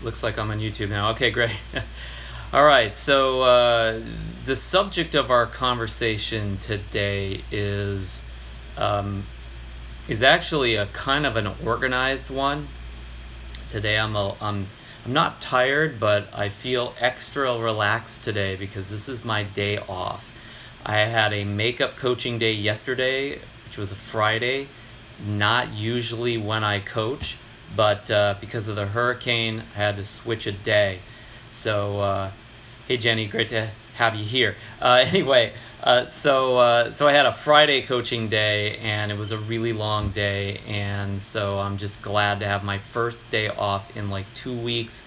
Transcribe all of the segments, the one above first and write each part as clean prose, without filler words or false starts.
Looks like I'm on YouTube now. Okay, great. All right, so the subject of our conversation today is actually a kind of an organized one. Today I'm not tired, but I feel extra relaxed today because this is my day off. I had a makeup coaching day yesterday, which was a Friday. Not usually when I coach, but because of the hurricane, I had to switch a day. So, hey Jenny, great to have you here. Anyway, so I had a Friday coaching day, and it was a really long day, and so I'm just glad to have my first day off in like 2 weeks.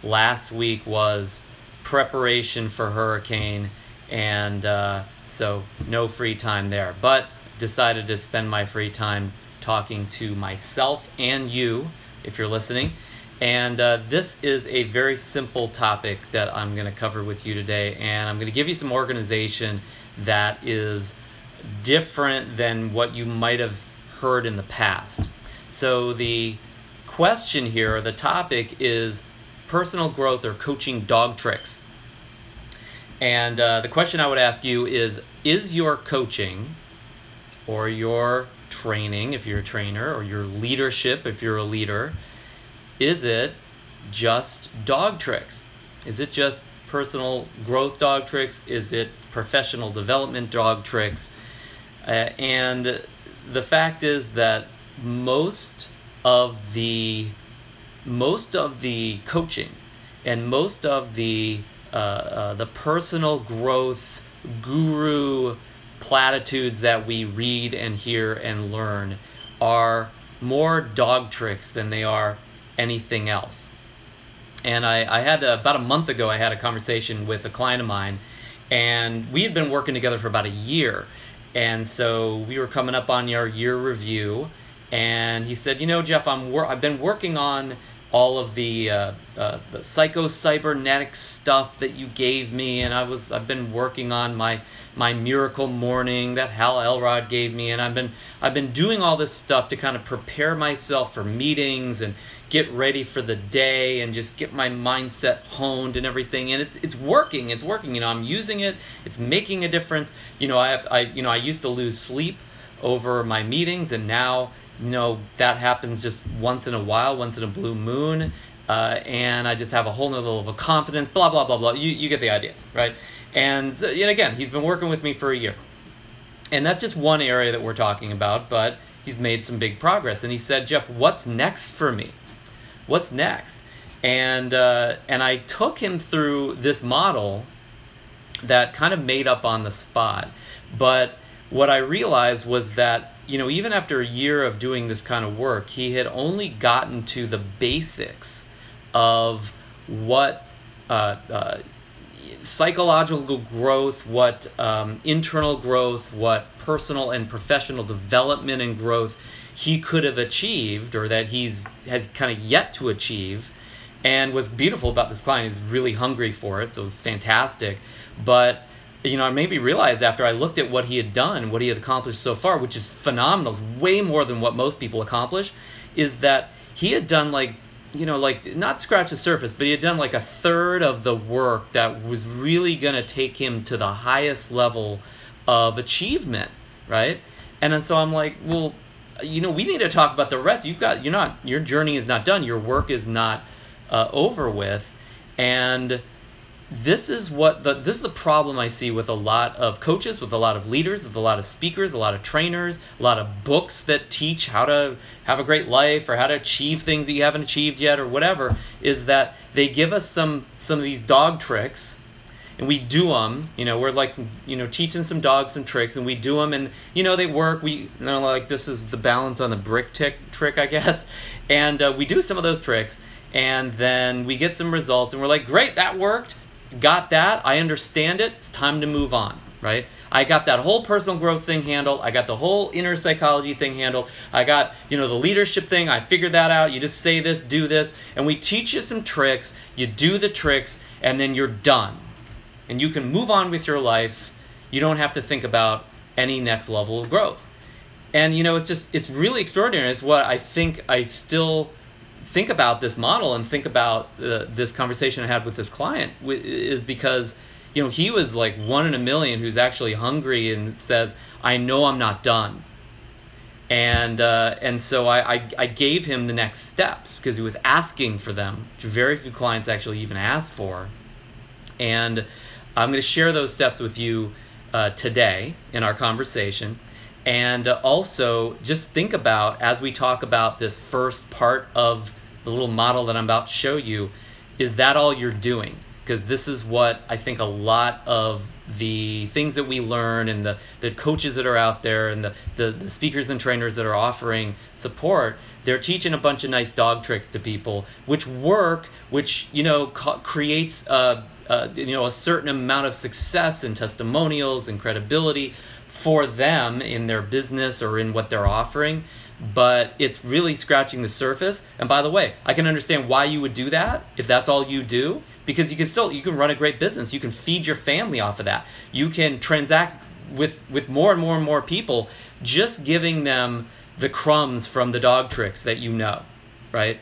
Last week was preparation for hurricane, and so no free time there, but decided to spend my free time talking to myself and you, if you're listening. And this is a very simple topic that I'm going to cover with you today, and I'm going to give you some organization that is different than what you might have heard in the past. So the question here, or the topic, is personal growth or coaching dog tricks. And the question I would ask you is your coaching or your training, if you're a trainer, or your leadership, if you're a leader, is it just dog tricks? Is it just personal growth dog tricks? Is it professional development dog tricks? And the fact is that most of the coaching and most of the personal growth guru platitudes that we read and hear and learn are more dog tricks than they are anything else. And I had about a month ago, I had a conversation with a client of mine, and we had been working together for about a year. And so we were coming up on our year review, and he said, you know, Jeff, I've been working on all of the psycho-cybernetic stuff that you gave me, and I've been working on my miracle morning that Hal Elrod gave me, and I've been doing all this stuff to kind of prepare myself for meetings and get ready for the day and just get my mindset honed and everything, and it's working. You know, I'm using it. It's making a difference. You know, I used to lose sleep over my meetings, and now, you know, that happens just once in a while, once in a blue moon, and I just have a whole nother level of confidence, blah, blah, blah, blah. You get the idea, right? And so, and again, he's been working with me for a year. And that's just one area that we're talking about, but he's made some big progress. And he said, Jeff, what's next for me? What's next? And I took him through this model that kind of made up on the spot. But what I realized was that, you know, even after a year of doing this kind of work, he had only gotten to the basics of what psychological growth, what internal growth, what personal and professional development and growth he could have achieved, or that has kind of yet to achieve. And what's beautiful about this client is really hungry for it, so it's fantastic. But you know, I maybe realized after I looked at what he had done, what he had accomplished so far, which is phenomenal, it's way more than what most people accomplish, is that he had done like, you know, like not scratch the surface, but he had done like a third of the work that was really going to take him to the highest level of achievement, right? And then so I'm like, well, you know, we need to talk about the rest. Your journey is not done. Your work is not over with. And this is the problem I see with a lot of coaches, with a lot of leaders, with a lot of speakers, a lot of trainers, a lot of books that teach how to have a great life or how to achieve things that you haven't achieved yet or whatever, is that they give us some of these dog tricks, and we do them. You know, we're like teaching some dogs some tricks, and we do them, and you know, they work. Like, this is the balance on the brick trick, I guess, and we do some of those tricks, and then we get some results, and we're like, great, that worked. Got that, I understand it, it's time to move on, right? I got that whole personal growth thing handled, I got the whole inner psychology thing handled, I got, you know, the leadership thing, I figured that out, you just say this, do this, and we teach you some tricks, you do the tricks, and then you're done. And you can move on with your life, you don't have to think about any next level of growth. And you know, it's really extraordinary. It's what I think I still think about this model and think about this conversation I had with this client is because, you know, he was like 1 in a million who's actually hungry and says, I know I'm not done. And so I gave him the next steps because he was asking for them, which very few clients actually even ask for. And I'm going to share those steps with you today in our conversation. And also just think about, as we talk about this first part of the little model that I'm about to show you, is that all you're doing? Because this is what I think a lot of the things that we learn and the coaches that are out there and the speakers and trainers that are offering support, they're teaching a bunch of nice dog tricks to people, which work, which, you know, creates you know, a certain amount of success and testimonials and credibility for them in their business or in what they're offering, but it's really scratching the surface. And by the way, I can understand why you would do that if that's all you do, because you can run a great business. You can feed your family off of that. You can transact with more and more and more people, just giving them the crumbs from the dog tricks that you know, right?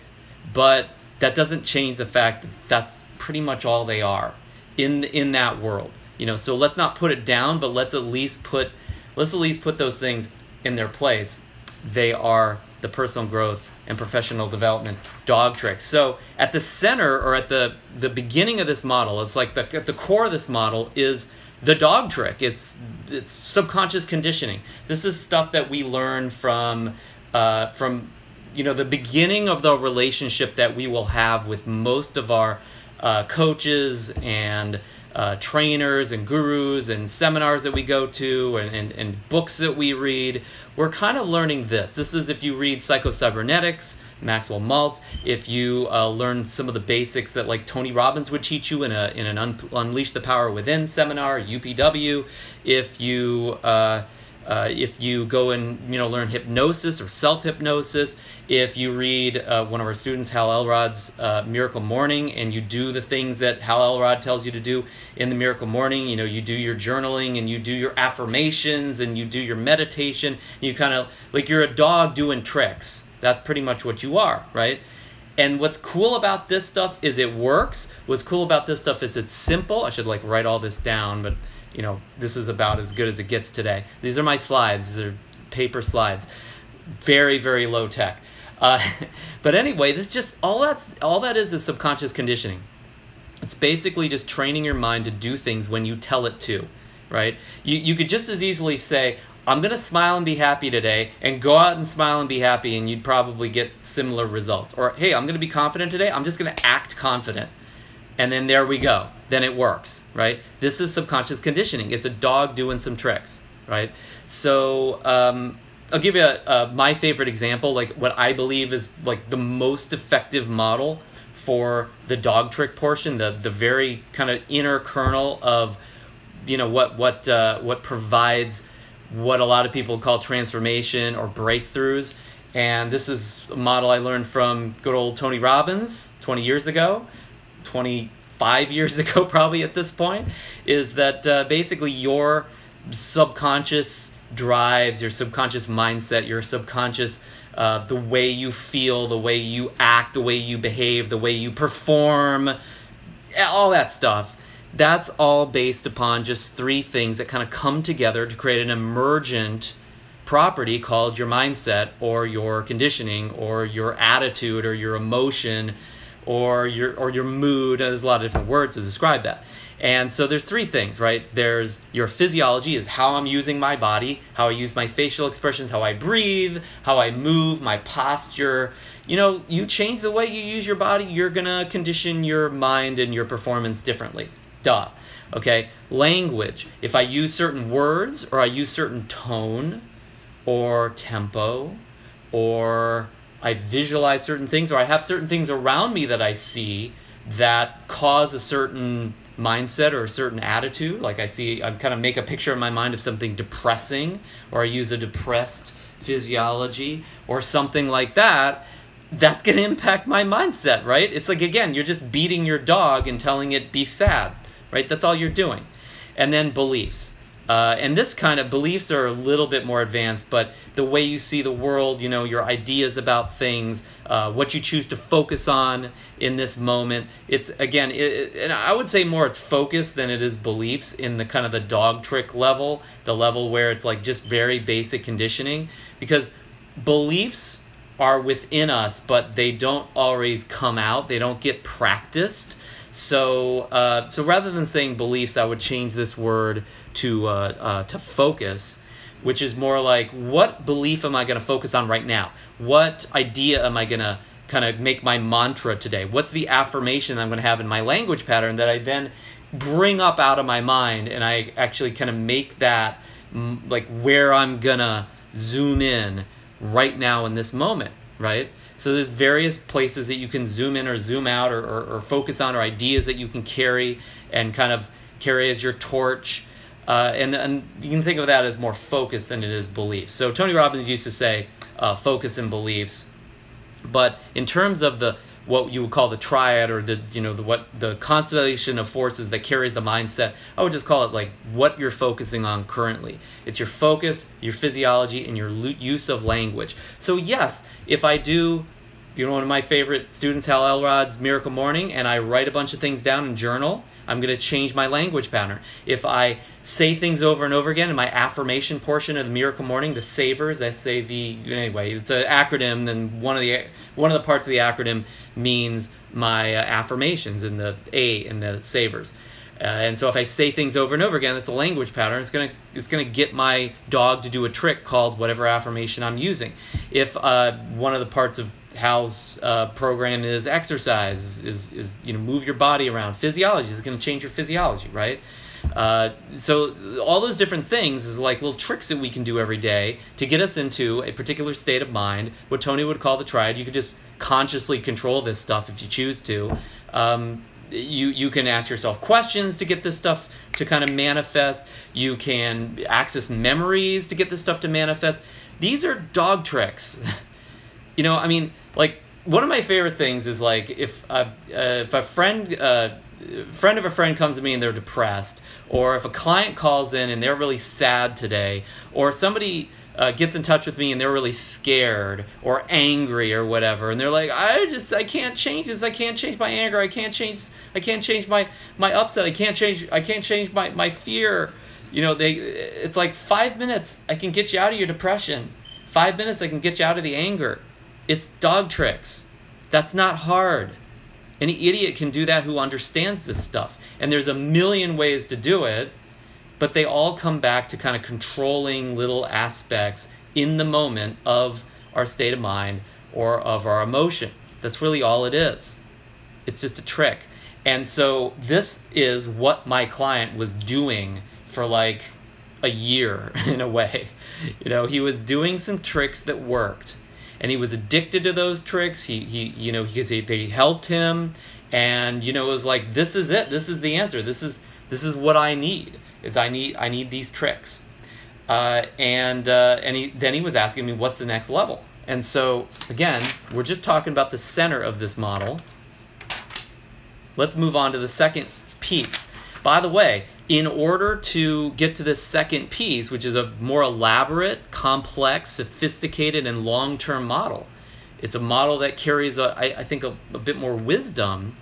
But that doesn't change the fact that that's pretty much all they are in that world. You know, so let's not put it down, but let's at least put those things in their place. They are the personal growth and professional development dog tricks. So at the center, or at the beginning of this model, it's like at the core of this model is the dog trick. It's subconscious conditioning. This is stuff that we learn from you know, the beginning of the relationship that we will have with most of our coaches and trainers and gurus and seminars that we go to and books that we read. We're kind of learning this. This is if you read Psycho-Cybernetics, Maxwell Maltz, if you learn some of the basics that like Tony Robbins would teach you in an Unleash the Power Within seminar, UPW, if you go and, you know, learn hypnosis or self-hypnosis, if you read one of our students, Hal Elrod's Miracle Morning, and you do the things that Hal Elrod tells you to do in the Miracle Morning, you know, you do your journaling and you do your affirmations and you do your meditation, you kind of, like you're a dog doing tricks. That's pretty much what you are, right? And what's cool about this stuff is it works. What's cool about this stuff is it's simple. I should like write all this down, but you know, this is about as good as it gets today. These are my slides. These are paper slides. Very, very low tech. But anyway, this just all that is subconscious conditioning. It's basically just training your mind to do things when you tell it to, right? You could just as easily say, I'm going to smile and be happy today, and go out and smile and be happy, and you'd probably get similar results. Or, hey, I'm going to be confident today. I'm just going to act confident. And then there we go. Then it works, right? This is subconscious conditioning. It's a dog doing some tricks, right? So I'll give you my favorite example, like what I believe is like the most effective model for the dog trick portion, the very kind of inner kernel of, you know, what provides what a lot of people call transformation or breakthroughs. And this is a model I learned from good old Tony Robbins 20 years ago, 25 years ago probably at this point, is that basically your subconscious drives, your subconscious mindset, your subconscious, the way you feel, the way you act, the way you behave, the way you perform, all that stuff. That's all based upon just three things that kind of come together to create an emergent property called your mindset or your conditioning or your attitude or your emotion or your mood. There's a lot of different words to describe that. And so there's three things, right? There's your physiology, is how I'm using my body, how I use my facial expressions, how I breathe, how I move, my posture. You know, you change the way you use your body, you're gonna condition your mind and your performance differently. Duh. Okay? Language. If I use certain words or I use certain tone or tempo or I visualize certain things or I have certain things around me that I see that cause a certain mindset or a certain attitude, like I kind of make a picture in my mind of something depressing, or I use a depressed physiology or something like that, that's going to impact my mindset, right? It's like, again, you're just beating your dog and telling it be sad, right? That's all you're doing. And then beliefs. And this kind of beliefs are a little bit more advanced, but the way you see the world, your ideas about things, what you choose to focus on in this moment. It's, again, and I would say more it's focus than it is beliefs in the kind of the dog trick level, the level where it's like just very basic conditioning, because beliefs are within us, but they don't always come out. They don't get practiced. So rather than saying beliefs, I would change this word to focus, which is more like, what belief am I going to focus on right now? What idea am I going to kind of make my mantra today? What's the affirmation I'm going to have in my language pattern that I then bring up out of my mind, and I actually kind of make that like where I'm going to zoom in right now in this moment, right? So there's various places that you can zoom in or zoom out or focus on, or ideas that you can carry and kind of carry as your torch. And you can think of that as more focus than it is belief. So Tony Robbins used to say focus and beliefs. But in terms of what you would call the triad, or the constellation of forces that carries the mindset, I would just call it like what you're focusing on currently. It's your focus, your physiology, and your use of language. So yes, if I do, one of my favorite students, Hal Elrod's Miracle Morning, and I write a bunch of things down in journal, I'm going to change my language pattern. If I say things over and over again in my affirmation portion of the Miracle Morning, the SAVERS, S-A-V, anyway, it's an acronym, and one of the parts of the acronym means my affirmations, in the A in the SAVERS. And so if I say things over and over again, that's a language pattern. It's gonna get my dog to do a trick called whatever affirmation I'm using. If one of the parts of Hal's program is exercise, is move your body around. Physiology is going to change your physiology, right? So all those different things is like little tricks that we can do every day to get us into a particular state of mind, what Tony would call the triad. You could just consciously control this stuff if you choose to. You can ask yourself questions to get this stuff to kind of manifest. You can access memories to get this stuff to manifest. These are dog tricks. I mean, like, one of my favorite things is like if a friend of a friend comes to me and they're depressed, or if a client calls in and they're really sad today, or somebody gets in touch with me and they're really scared or angry or whatever, and they're like, I can't change this, I can't change my anger, I can't change my upset, I can't change my fear. It's like 5 minutes I can get you out of your depression. 5 minutes I can get you out of the anger. It's dog tricks. That's not hard. Any idiot can do that who understands this stuff. And there's a million ways to do it, but they all come back to kind of controlling little aspects in the moment of our state of mind or of our emotion. That's really all it is. It's just a trick. And so this is what my client was doing for like a year in a way. He was doing some tricks that worked. And he was addicted to those tricks. Because they helped him, and it was like, this is it. This is the answer. This is what I need. I need these tricks. Then he was asking me, what's the next level? And so again, we're just talking about the center of this model. Let's move on to the second piece. By the way, in order to get to this second piece, which is a more elaborate, complex, sophisticated, and long-term model, it's a model that carries, I think, a bit more wisdom.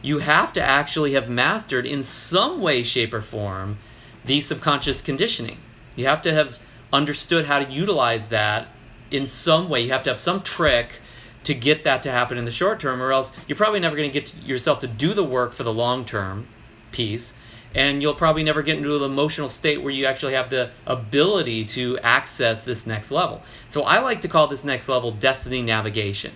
You have to actually have mastered in some way, shape, or form the subconscious conditioning. You have to have understood how to utilize that in some way. You have to have some trick to get that to happen in the short term, or else you're probably never going to get yourself to do the work for the long-term piece. And you'll probably never get into an emotional state where you actually have the ability to access this next level. So I like to call this next level destiny navigation.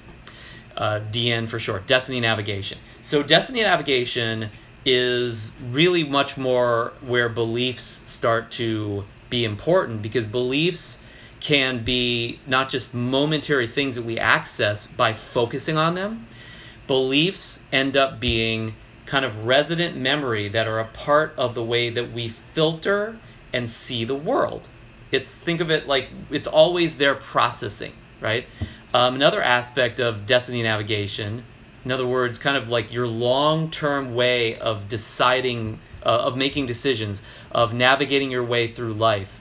DN for short, destiny navigation. So destiny navigation is really much more where beliefs start to be important, because beliefs can be not just momentary things that we access by focusing on them. Beliefs end up being kind of resident memory that are a part of the way that we filter and see the world. Think of it like it's always there processing, right? Another aspect of destiny navigation, in other words, kind of like your long-term way of deciding of making decisions, of navigating your way through life,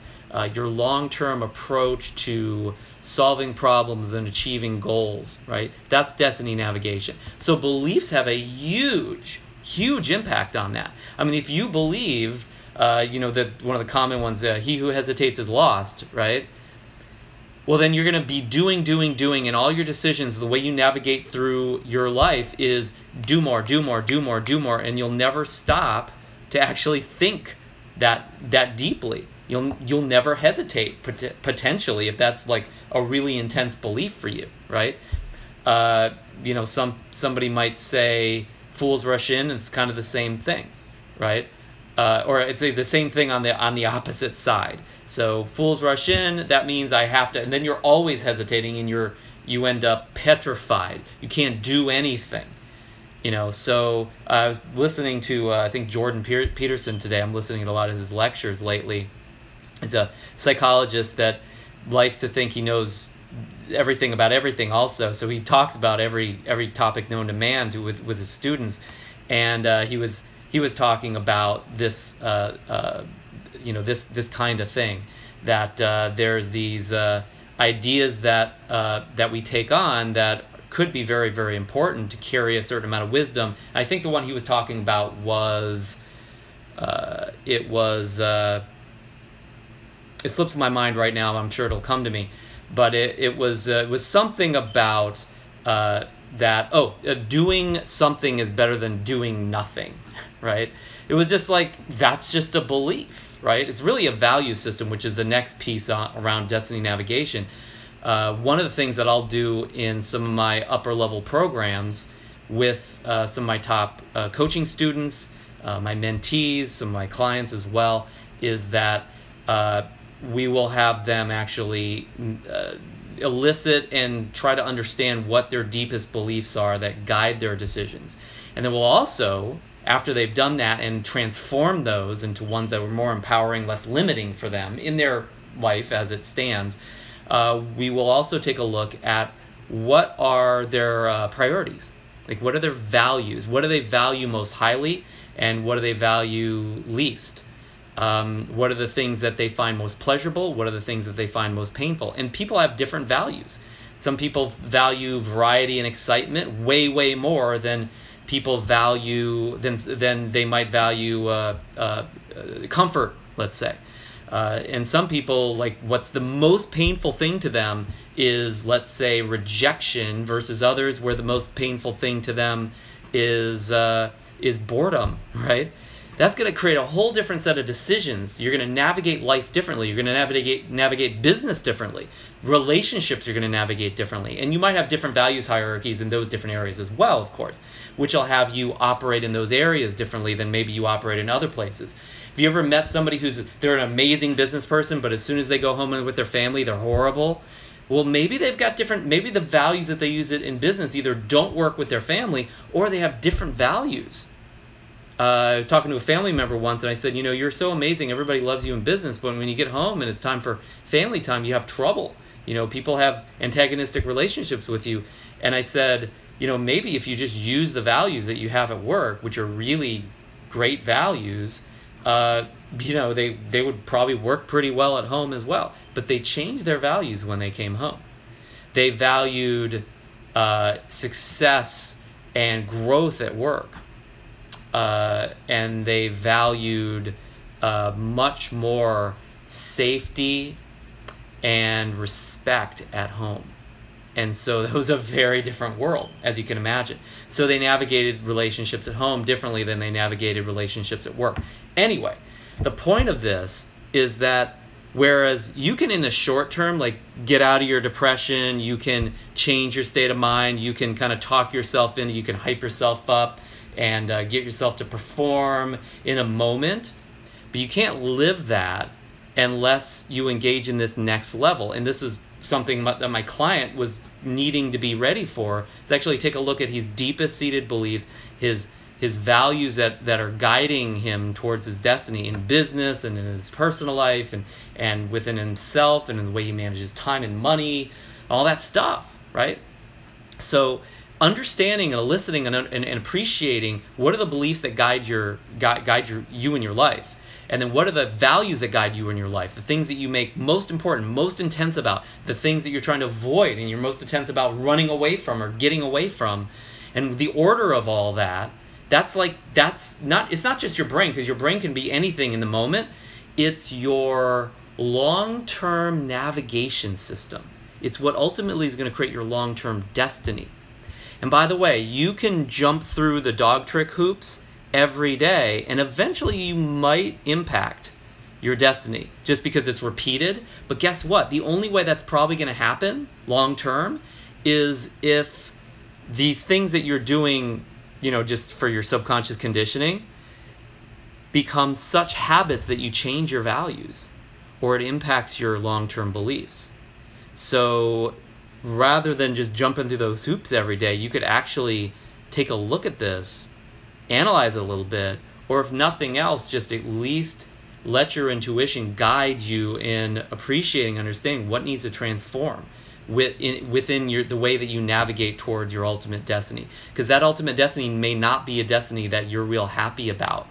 your long-term approach to solving problems and achieving goals, right? That's destiny navigation. So beliefs have a huge impact on that. I mean, if you believe, that one of the common ones, he who hesitates is lost, right? Well, then you're going to be doing, and all your decisions, the way you navigate through your life is do more, and you'll never stop to actually think that deeply. You'll never hesitate, potentially, if that's like a really intense belief for you, right? Somebody might say fools rush in, and it's kind of the same thing, right? Or it's the same thing on the opposite side. So fools rush in, that means I have to, and then you're always hesitating, and you end up petrified. You can't do anything. So I was listening to I think Jordan Peterson today. I'm listening to a lot of his lectures lately. He's a psychologist that likes to think he knows everything about everything also. So he talks about every topic known to man with his students. And he was talking about this this kind of thing, that there's these ideas that we take on that could be very, very important to carry a certain amount of wisdom. I think the one he was talking about was it slips my mind right now. I'm sure it'll come to me, but it was something about doing something is better than doing nothing, right? It was just like, that's just a belief, right? It's really a value system, which is the next piece around destiny navigation. One of the things that I'll do in some of my upper level programs with some of my top coaching students, my mentees, some of my clients as well, is that we will have them actually elicit and try to understand what their deepest beliefs are that guide their decisions. And then we'll also, after they've done that and transformed those into ones that were more empowering, less limiting for them in their life as it stands, we will also take a look at what are their priorities. Like, what are their values? What do they value most highly, and what do they value least? What are the things that they find most pleasurable? What are the things that they find most painful? And people have different values. Some people value variety and excitement way, way more than people value, than they might value comfort, let's say. And some people, like, what's the most painful thing to them is, let's say, rejection, versus others where the most painful thing to them is boredom, right? That's going to create a whole different set of decisions. You're going to navigate life differently. You're going to navigate business differently. Relationships you're going to navigate differently. And you might have different values hierarchies in those different areas as well, of course, which will have you operate in those areas differently than maybe you operate in other places. Have you ever met somebody they're an amazing business person, but as soon as they go home and with their family, they're horrible? Well, maybe they've got maybe the values that they use it in business either don't work with their family, or they have different values. I was talking to a family member once, and I said, you're so amazing. Everybody loves you in business, but when you get home and it's time for family time, you have trouble. People have antagonistic relationships with you. And I said, maybe if you just use the values that you have at work, which are really great values, they would probably work pretty well at home as well. But they changed their values when they came home. They valued success and growth at work. And they valued much more safety and respect at home. And so that was a very different world, as you can imagine. So they navigated relationships at home differently than they navigated relationships at work. Anyway, the point of this is that whereas you can, in the short term, like, get out of your depression, you can change your state of mind, you can kind of talk yourself into, you can hype yourself up, and get yourself to perform in a moment. But you can't live that unless you engage in this next level. And this is something that my client was needing to be ready for, is actually take a look at his deepest seated beliefs, his values that are guiding him towards his destiny in business and in his personal life and within himself and in the way he manages time and money, all that stuff, right? So understanding and eliciting and appreciating what are the beliefs that guide you in your life, and then what are the values that guide you in your life, the things that you make most important, most intense about, the things that you're trying to avoid and you're most intense about running away from or getting away from, and the order of all that. It's not just your brain, because your brain can be anything in the moment. It's your long-term navigation system. It's what ultimately is going to create your long-term destiny. And by the way, you can jump through the dog trick hoops every day, and eventually you might impact your destiny just because it's repeated. But guess what? The only way that's probably going to happen long-term is if these things that you're doing, just for your subconscious conditioning, become such habits that you change your values, or it impacts your long-term beliefs. So rather than just jumping through those hoops every day, you could actually take a look at this, analyze it a little bit, or if nothing else, just at least let your intuition guide you in appreciating, understanding what needs to transform within the way that you navigate towards your ultimate destiny. Because that ultimate destiny may not be a destiny that you're real happy about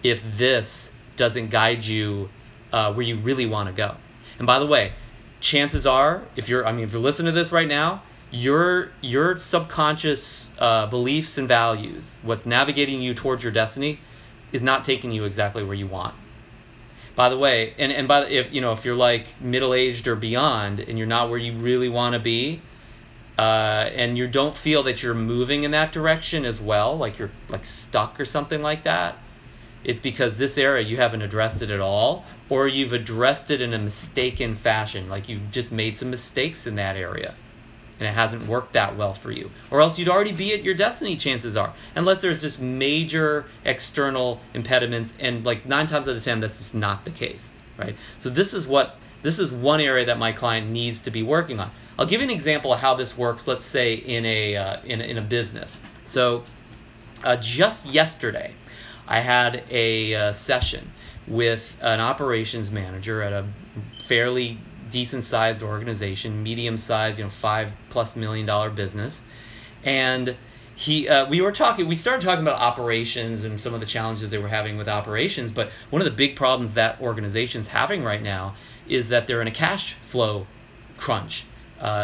if this doesn't guide you where you really want to go. And by the way, chances are, if you're listening to this right now, your subconscious beliefs and values, what's navigating you towards your destiny, is not taking you exactly where you want. By the way, if you're like middle-aged or beyond, and you're not where you really want to be, and you don't feel that you're moving in that direction as well, like you're stuck or something like that, it's because this area you haven't addressed it at all, or you've addressed it in a mistaken fashion, like you've just made some mistakes in that area and it hasn't worked that well for you. Or else you'd already be at your destiny, chances are, unless there's just major external impediments, and like 9 times out of 10 that's just not the case, right? So this is one area that my client needs to be working on. I'll give you an example of how this works, let's say in a business. So just yesterday I had a session with an operations manager at a fairly decent-sized organization, medium-sized, $5+ million business, and we started talking about operations and some of the challenges they were having with operations. But one of the big problems that organization's having right now is that they're in a cash flow crunch.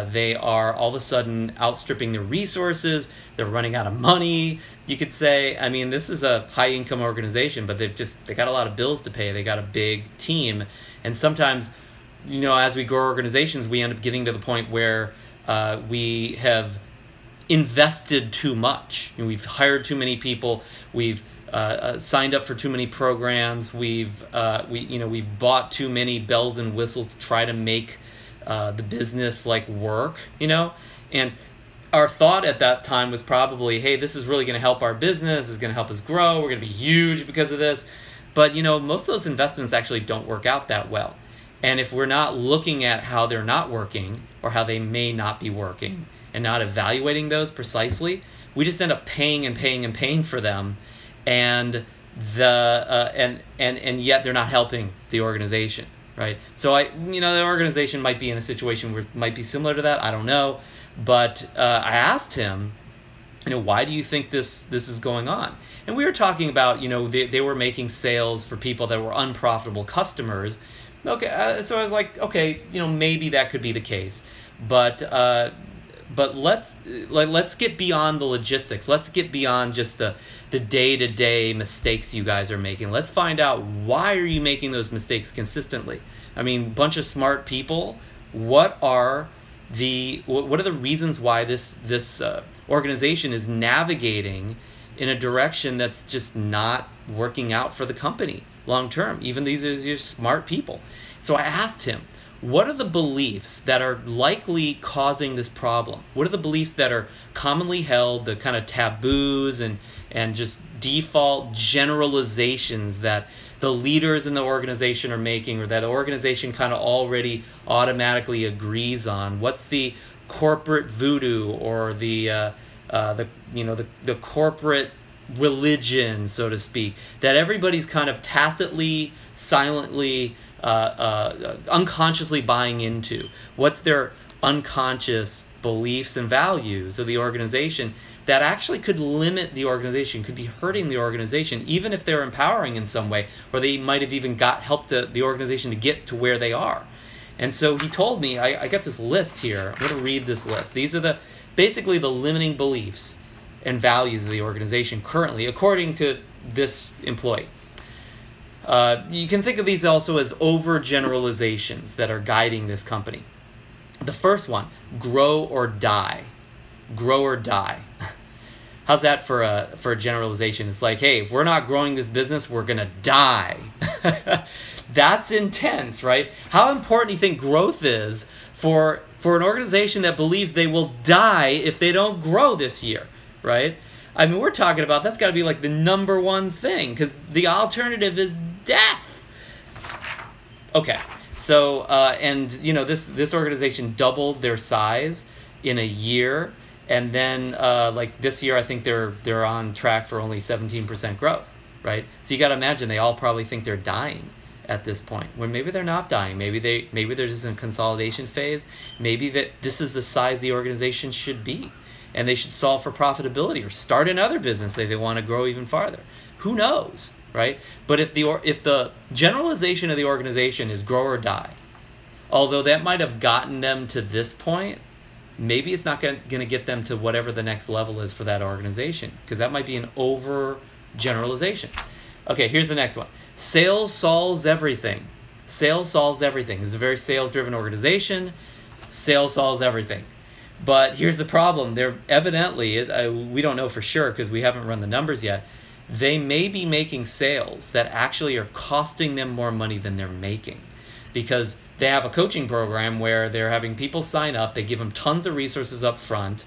They are all of a sudden outstripping their resources. They're running out of money, you could say. I mean, this is a high-income organization, but they got a lot of bills to pay. They got a big team, and sometimes, as we grow organizations, we end up getting to the point where we have invested too much. We've hired too many people. We've signed up for too many programs. We've bought too many bells and whistles to try to make the business work, and our thought at that time was probably, hey, this is really going to help our business. This is going to help us grow. We're going to be huge because of this. But most of those investments actually don't work out that well. And if we're not looking at how they're not working, or how they may not be working, and not evaluating those precisely, we just end up paying and paying and paying for them, and and yet they're not helping the organization. Right, so the organization might be in a situation where it might be similar to that. I don't know, but I asked him, why do you think this is going on? And we were talking about, they were making sales for people that were unprofitable customers. Okay, so I was like, okay, maybe that could be the case, but let's get beyond the logistics. Let's get beyond just the day-to-day mistakes you guys are making. Let's find out, why are you making those mistakes consistently? I mean, bunch of smart people. What are the reasons why this organization is navigating in a direction that's just not working out for the company long term? Even these are your smart people. So I asked him, what are the beliefs that are likely causing this problem? What are the beliefs that are commonly held, the kind of taboos and just default generalizations that the leaders in the organization are making, or that the organization kind of already automatically agrees on? What's the corporate voodoo, or the corporate religion, so to speak, that everybody's kind of tacitly, silently, unconsciously buying into? What's their unconscious beliefs and values of the organization that actually could limit the organization, could be hurting the organization, even if they're empowering in some way, or they might have even helped the organization to get to where they are. And so he told me, I got this list here. I'm going to read this list. These are basically the limiting beliefs and values of the organization currently, according to this employee. You can think of these also as overgeneralizations that are guiding this company. The first one, grow or die. Grow or die. How's that for a generalization? It's like, hey, if we're not growing this business, we're going to die. That's intense, right? How important do you think growth is for an organization that believes they will die if they don't grow this year, right? I mean, we're talking about that's got to be like the #1 thing, because the alternative is death. Okay, so and you know, this organization doubled their size in a year, and then like this year, I think they're on track for only 17% growth, right? So you got to imagine they all probably think they're dying at this point, when maybe they're not dying. Maybe they're just in a consolidation phase. Maybe that this is the size the organization should be, and they should solve for profitability or start another business if they want to grow even farther. Who knows, right? But if the generalization of the organization is grow or die, although that might have gotten them to this point, maybe it's not going to get them to whatever the next level is for that organization, because that might be an overgeneralization. Okay, here's the next one. Sales solves everything. Sales solves everything. It's a very sales-driven organization. Sales solves everything. But here's the problem. They're evidently, we don't know for sure because we haven't run the numbers yet, they may be making sales that actually are costing them more money than they're making, because they have a coaching program where they're having people sign up. They give them tons of resources up front,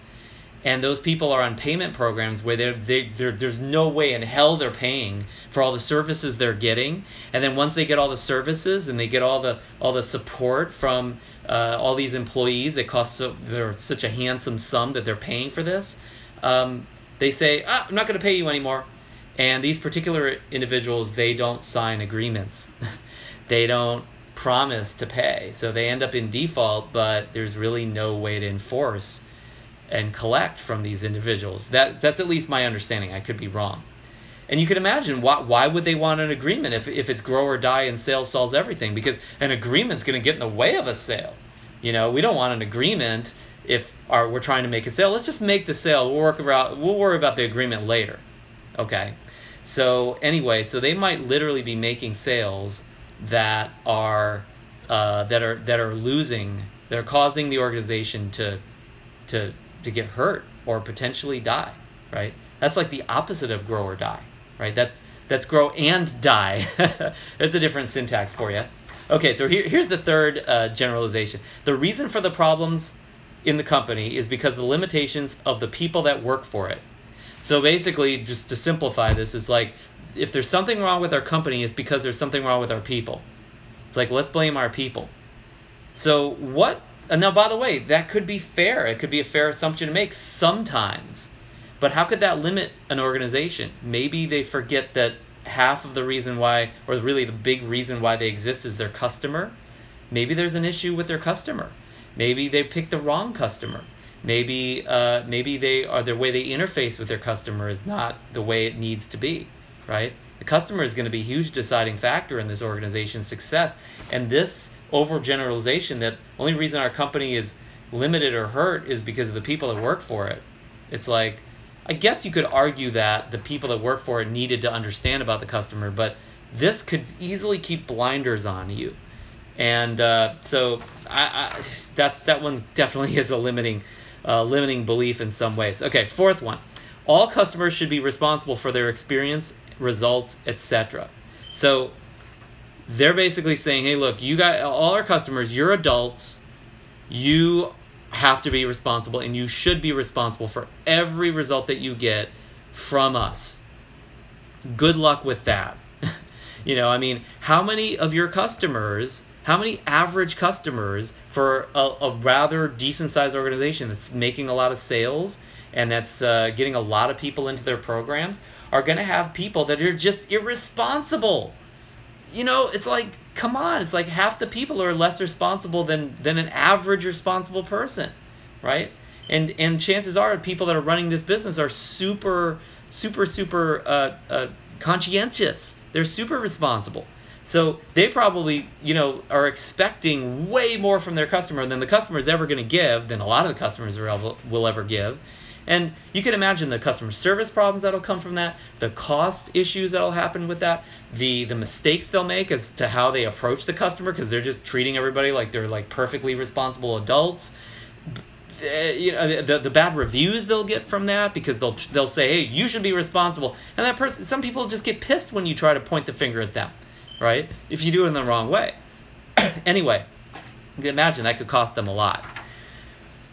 and those people are on payment programs where there's no way in hell they're paying for all the services they're getting. And then once they get all the services and they get all the support from all these employees, it costs they're such a handsome sum that they're paying for this. They say, I'm not going to pay you anymore. And these particular individuals, they don't sign agreements. They don't promise to pay. So they end up in default, but there's really no way to enforce and collect from these individuals. That's at least my understanding. I could be wrong. And you can imagine, why would they want an agreement if it's grow or die and sales solves everything? Because an agreement's going to get in the way of a sale. You know, we don't want an agreement if we're trying to make a sale. Let's just make the sale. We'll worry about the agreement later. Okay. So anyway, so they might literally be making sales that are losing. They're causing the organization to get hurt or potentially die, right? That's like the opposite of grow or die, right? That's grow and die. There's a different syntax for you. Okay, so here's the third generalization. The reason for the problems in the company is because of the limitations of the people that work for it. So basically, just to simplify this, is like, if there's something wrong with our company, it's because there's something wrong with our people. It's like, let's blame our people. So what? Now, by the way, that could be fair. It could be a fair assumption to make sometimes. But how could that limit an organization? Maybe they forget that half of the reason why, or really the big reason why they exist, is their customer. Maybe there's an issue with their customer. Maybe they picked the wrong customer. Maybe their way they interface with their customer is not the way it needs to be, right? The customer is going to be a huge deciding factor in this organization's success. And this overgeneralization that only reason our company is limited or hurt is because of the people that work for it. It's like, I guess you could argue that the people that work for it needed to understand about the customer, but this could easily keep blinders on you. And so that one definitely is a limiting belief in some ways. Okay, fourth one. All customers should be responsible for their experience, results, etc. So they're basically saying, hey, look, you got all our customers, you're adults, you have to be responsible, and you should be responsible for every result that you get from us. Good luck with that. You know, I mean, how many of your customers, how many average customers for a rather decent-sized organization that's making a lot of sales and that's getting a lot of people into their programs are going to have people that are just irresponsible? You know, it's like, come on, it's like half the people are less responsible than an average responsible person, right? And chances are people that are running this business are super conscientious. They're super responsible. So they probably, are expecting way more from their customer than the customer is ever going to give, than a lot of the customers will ever give. And you can imagine the customer service problems that'll come from that, the cost issues that'll happen with that, the mistakes they'll make as to how they approach the customer, because they're just treating everybody like they're like perfectly responsible adults. The bad reviews they'll get from that, because they'll say, hey, you should be responsible, and that person, some people just get pissed when you try to point the finger at them, right? If you do it in the wrong way. Anyway, you can imagine that could cost them a lot.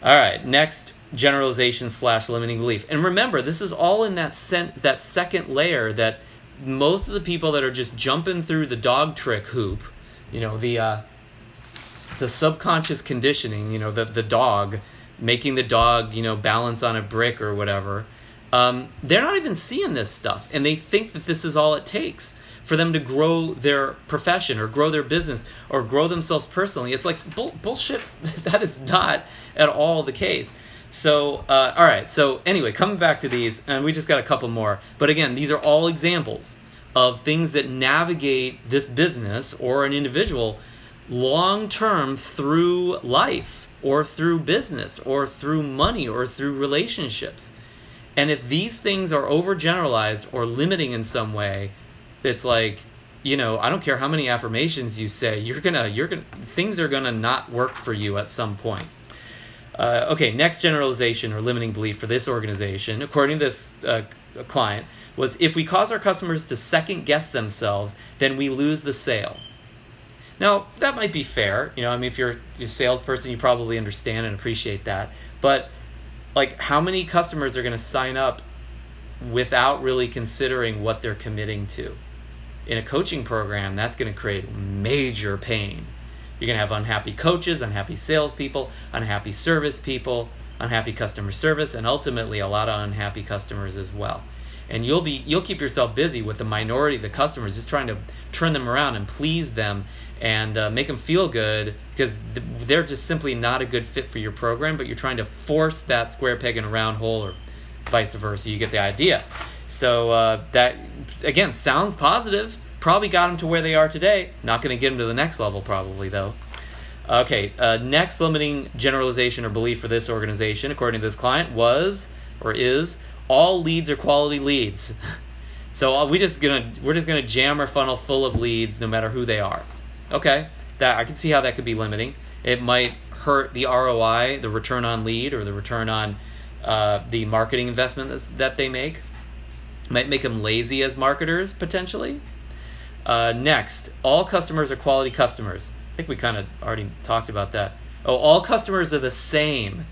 All right, next, generalization / limiting belief. And remember, this is all in that second layer, that most of the people that are just jumping through the dog trick hoop, the subconscious conditioning, the dog, making the dog, balance on a brick or whatever, they're not even seeing this stuff, and they think that this is all it takes for them to grow their profession or grow their business or grow themselves personally. It's like bullshit. That is not at all the case. So, all right. So anyway, coming back to these, and we just got a couple more. But again, these are all examples of things that navigate this business or an individual long-term through life or through business or through money or through relationships. And if these things are overgeneralized or limiting in some way, it's like, I don't care how many affirmations you say, things are gonna not work for you at some point. Okay, next generalization or limiting belief for this organization, according to this client, was if we cause our customers to second guess themselves, then we lose the sale. Now, that might be fair. If you're a salesperson, you probably understand and appreciate that. But like, how many customers are going to sign up without really considering what they're committing to? In a coaching program, that's going to create major pain. You're going to have unhappy coaches, unhappy salespeople, unhappy service people, unhappy customer service, and ultimately a lot of unhappy customers as well. And you'll keep yourself busy with the minority of the customers, just trying to turn them around and please them and make them feel good, because they're just simply not a good fit for your program, but you're trying to force that square peg in a round hole, or vice versa. You get the idea. So that, again, sounds positive. Probably got them to where they are today. Not going to get them to the next level probably, though. Okay, next limiting generalization or belief for this organization, according to this client, was or is all leads are quality leads. So we're just gonna jam our funnel full of leads, no matter who they are. Okay, that I can see how that could be limiting. It might hurt the ROI, the return on lead, or the return on the marketing investment that they make. Might make them lazy as marketers potentially. Next, all customers are quality customers. I think we kind of already talked about that. Oh, all customers are the same.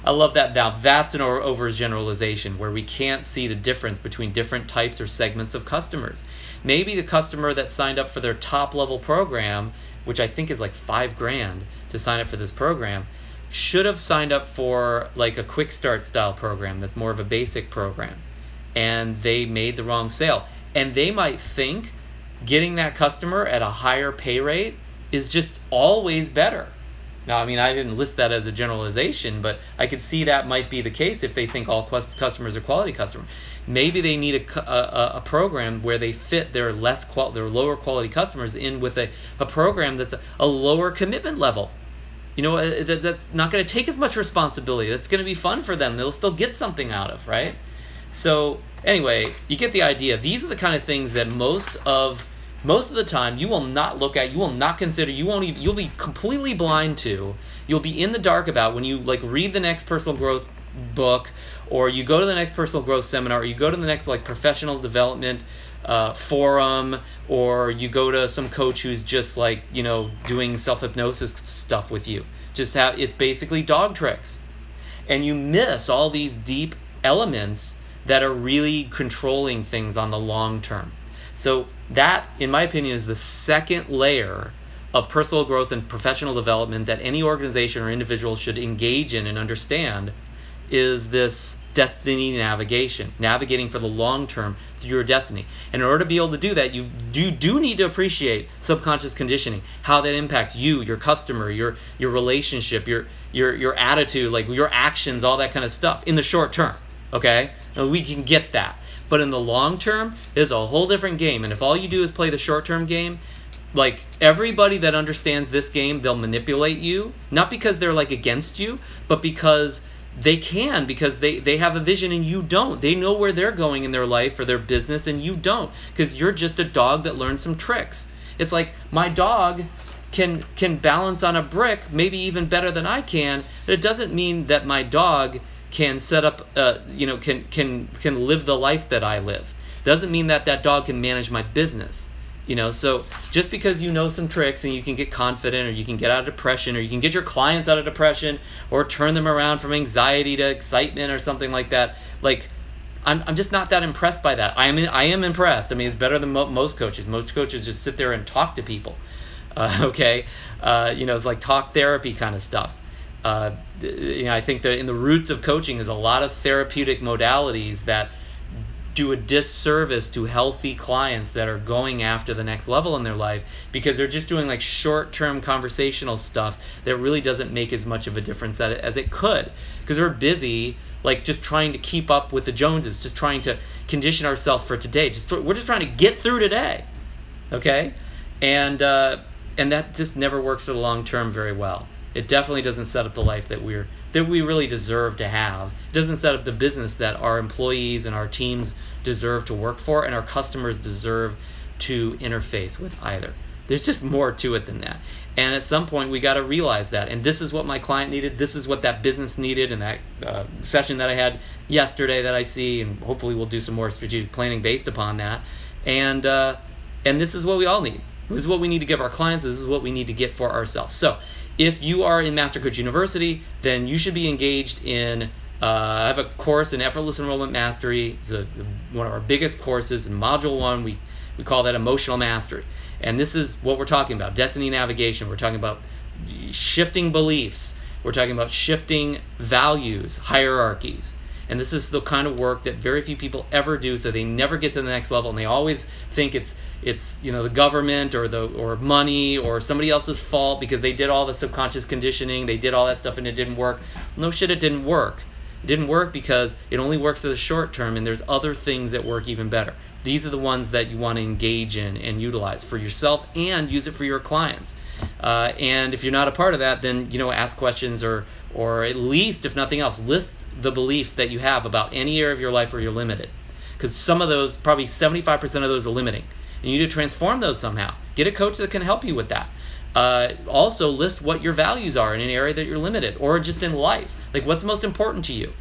I love that. Now, that's an overgeneralization where we can't see the difference between different types or segments of customers. Maybe the customer that signed up for their top level program, which I think is like $5,000 to sign up for this program, should have signed up for like a quick start style program that's more of a basic program, and they made the wrong sale. And they might think getting that customer at a higher pay rate is just always better. Now, I mean, I didn't list that as a generalization, but I could see that might be the case if they think all customers are quality customers. Maybe they need a program where they fit their lower quality customers in with a program that's a lower commitment level. That's not going to take as much responsibility. That's going to be fun for them. They'll still get something out of, right? So anyway, you get the idea. These are the kind of things that most of the time you will not look at, you will not consider, you'll be completely blind to, you'll be in the dark about when you like read the next personal growth book, or you go to the next personal growth seminar, or you go to the next like professional development forum, or you go to some coach who's just like, doing self-hypnosis stuff with you. It's basically dog tricks. And you miss all these deep elements that are really controlling things on the long term. So that, in my opinion, is the second layer of personal growth and professional development that any organization or individual should engage in and understand, is this destiny navigation, navigating for the long term through your destiny. And in order to be able to do that, you do need to appreciate subconscious conditioning, how that impacts you, your customer, your relationship, your attitude, like your actions, all that kind of stuff in the short term. Okay, and we can get that, but in the long term, it's a whole different game. And if all you do is play the short term game, like everybody that understands this game, they'll manipulate you, not because they're like against you, but because they can, because they have a vision and you don't. They know where they're going in their life or their business and you don't, because you're just a dog that learned some tricks. It's like my dog can balance on a brick maybe even better than I can, but it doesn't mean that my dog can set up can live the life that I live. Doesn't mean that that dog can manage my business. So just because you know some tricks and you can get confident, or you can get out of depression, or you can get your clients out of depression, or turn them around from anxiety to excitement or something like that, like I'm just not that impressed by that. I am impressed. I mean, it's better than most coaches. Most coaches just sit there and talk to people. Okay, it's like talk therapy kind of stuff. I think that in the roots of coaching is a lot of therapeutic modalities that do a disservice to healthy clients that are going after the next level in their life, because they're just doing like short-term conversational stuff that really doesn't make as much of a difference as it could, because we're busy like just trying to keep up with the Joneses, just trying to condition ourselves for today. We're just trying to get through today, okay? And that just never works for the long term very well. It definitely doesn't set up the life that we really deserve to have. It doesn't set up the business that our employees and our teams deserve to work for, and our customers deserve to interface with either. There's just more to it than that. And at some point, we got to realize that. And this is what my client needed. This is what that business needed in that session that I had yesterday that I see. And hopefully we'll do some more strategic planning based upon that. And this is what we all need. This is what we need to give our clients. This is what we need to get for ourselves. So if you are in Master Coach University, then you should be engaged in, I have a course in Effortless Enrollment Mastery. It's one of our biggest courses. In Module 1, we call that Emotional Mastery. And this is what we're talking about, destiny navigation. We're talking about shifting beliefs. We're talking about shifting values, hierarchies. And this is the kind of work that very few people ever do, so they never get to the next level, and they always think it's the government or money or somebody else's fault because they did all the subconscious conditioning, they did all that stuff and it didn't work. No shit, it didn't work. It didn't work because it only works for the short term, and there's other things that work even better. These are the ones that you want to engage in and utilize for yourself and use it for your clients. And if you're not a part of that, then ask questions, or at least, if nothing else, list the beliefs that you have about any area of your life where you're limited. Because some of those, probably 75% of those, are limiting. And you need to transform those somehow. Get a coach that can help you with that. Also, list what your values are in an area that you're limited, or just in life. Like, what's most important to you?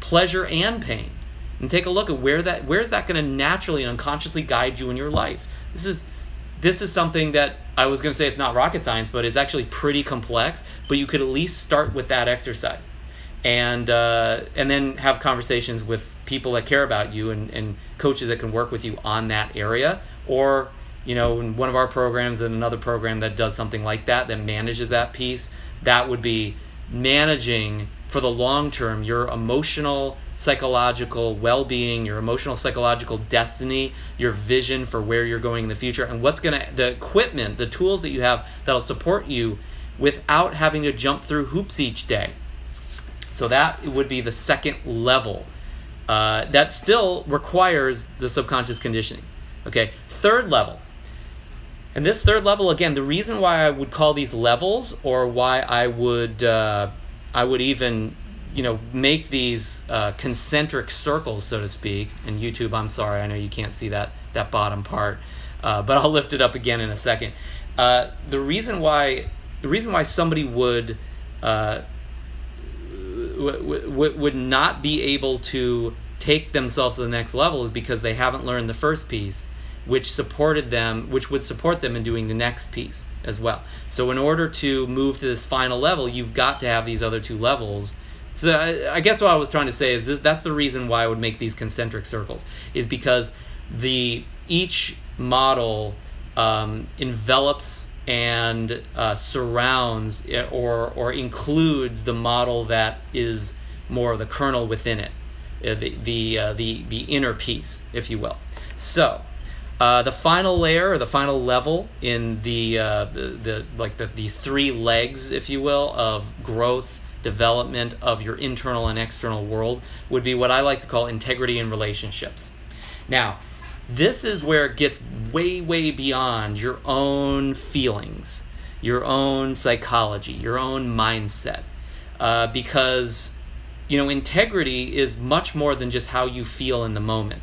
Pleasure and pain. And take a look at where's that going to naturally and unconsciously guide you in your life. This is something that I was going to say it's not rocket science, but it's actually pretty complex. But you could at least start with that exercise, and then have conversations with people that care about you and coaches that can work with you on that area. Or in one of our programs and another program that does something like that manages that piece. That would be managing for the long term your emotional, psychological well-being, your emotional, psychological destiny, your vision for where you're going in the future, and the equipment, the tools that you have that'll support you without having to jump through hoops each day. So that would be the second level. That still requires the subconscious conditioning. Okay, third level. And this third level, again, the reason why I would call these levels, or why I would even make these concentric circles, so to speak. And YouTube, I'm sorry, I know you can't see that bottom part, but I'll lift it up again in a second. The reason why somebody would not be able to take themselves to the next level is because they haven't learned the first piece, which would support them in doing the next piece as well. So in order to move to this final level, you've got to have these other two levels. So I guess what I was trying to say is that's the reason why I would make these concentric circles, is because each model envelops and surrounds or includes the model that is more of the kernel within it, the inner peace, if you will. So the final layer, or the final level in these three legs, if you will, of growth, development of your internal and external world would be what I like to call integrity in relationships. Now, this is where it gets way, way beyond your own feelings, your own psychology, your own mindset, because integrity is much more than just how you feel in the moment.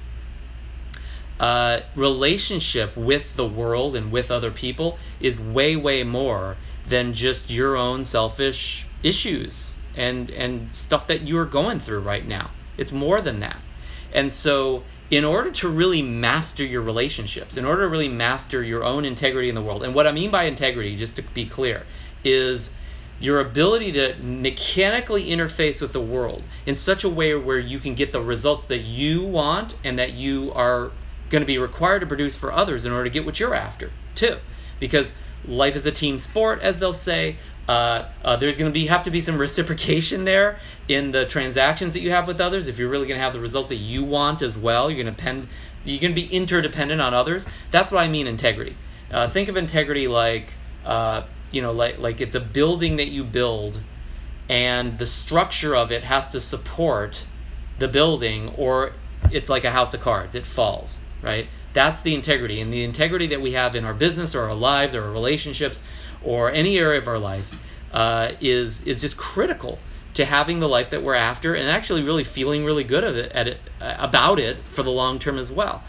Relationship with the world and with other people is way, way more than just your own selfish issues and stuff that you are going through right now. It's more than that. And so in order to really master your relationships, in order to really master your own integrity in the world, and what I mean by integrity, just to be clear, is your ability to mechanically interface with the world in such a way where you can get the results that you want and that you are going to be required to produce for others in order to get what you're after too. Because life is a team sport, as they'll say. There's going to have to be some reciprocation there in the transactions that you have with others. If you're really going to have the results that you want as well, you're going to be interdependent on others. That's what I mean integrity. Think of integrity like it's a building that you build, and the structure of it has to support the building, or it's like a house of cards. It falls, right? That's the integrity. And the integrity that we have in our business or our lives or our relationships or any area of our life is just critical to having the life that we're after, and actually really feeling really good about it for the long term as well.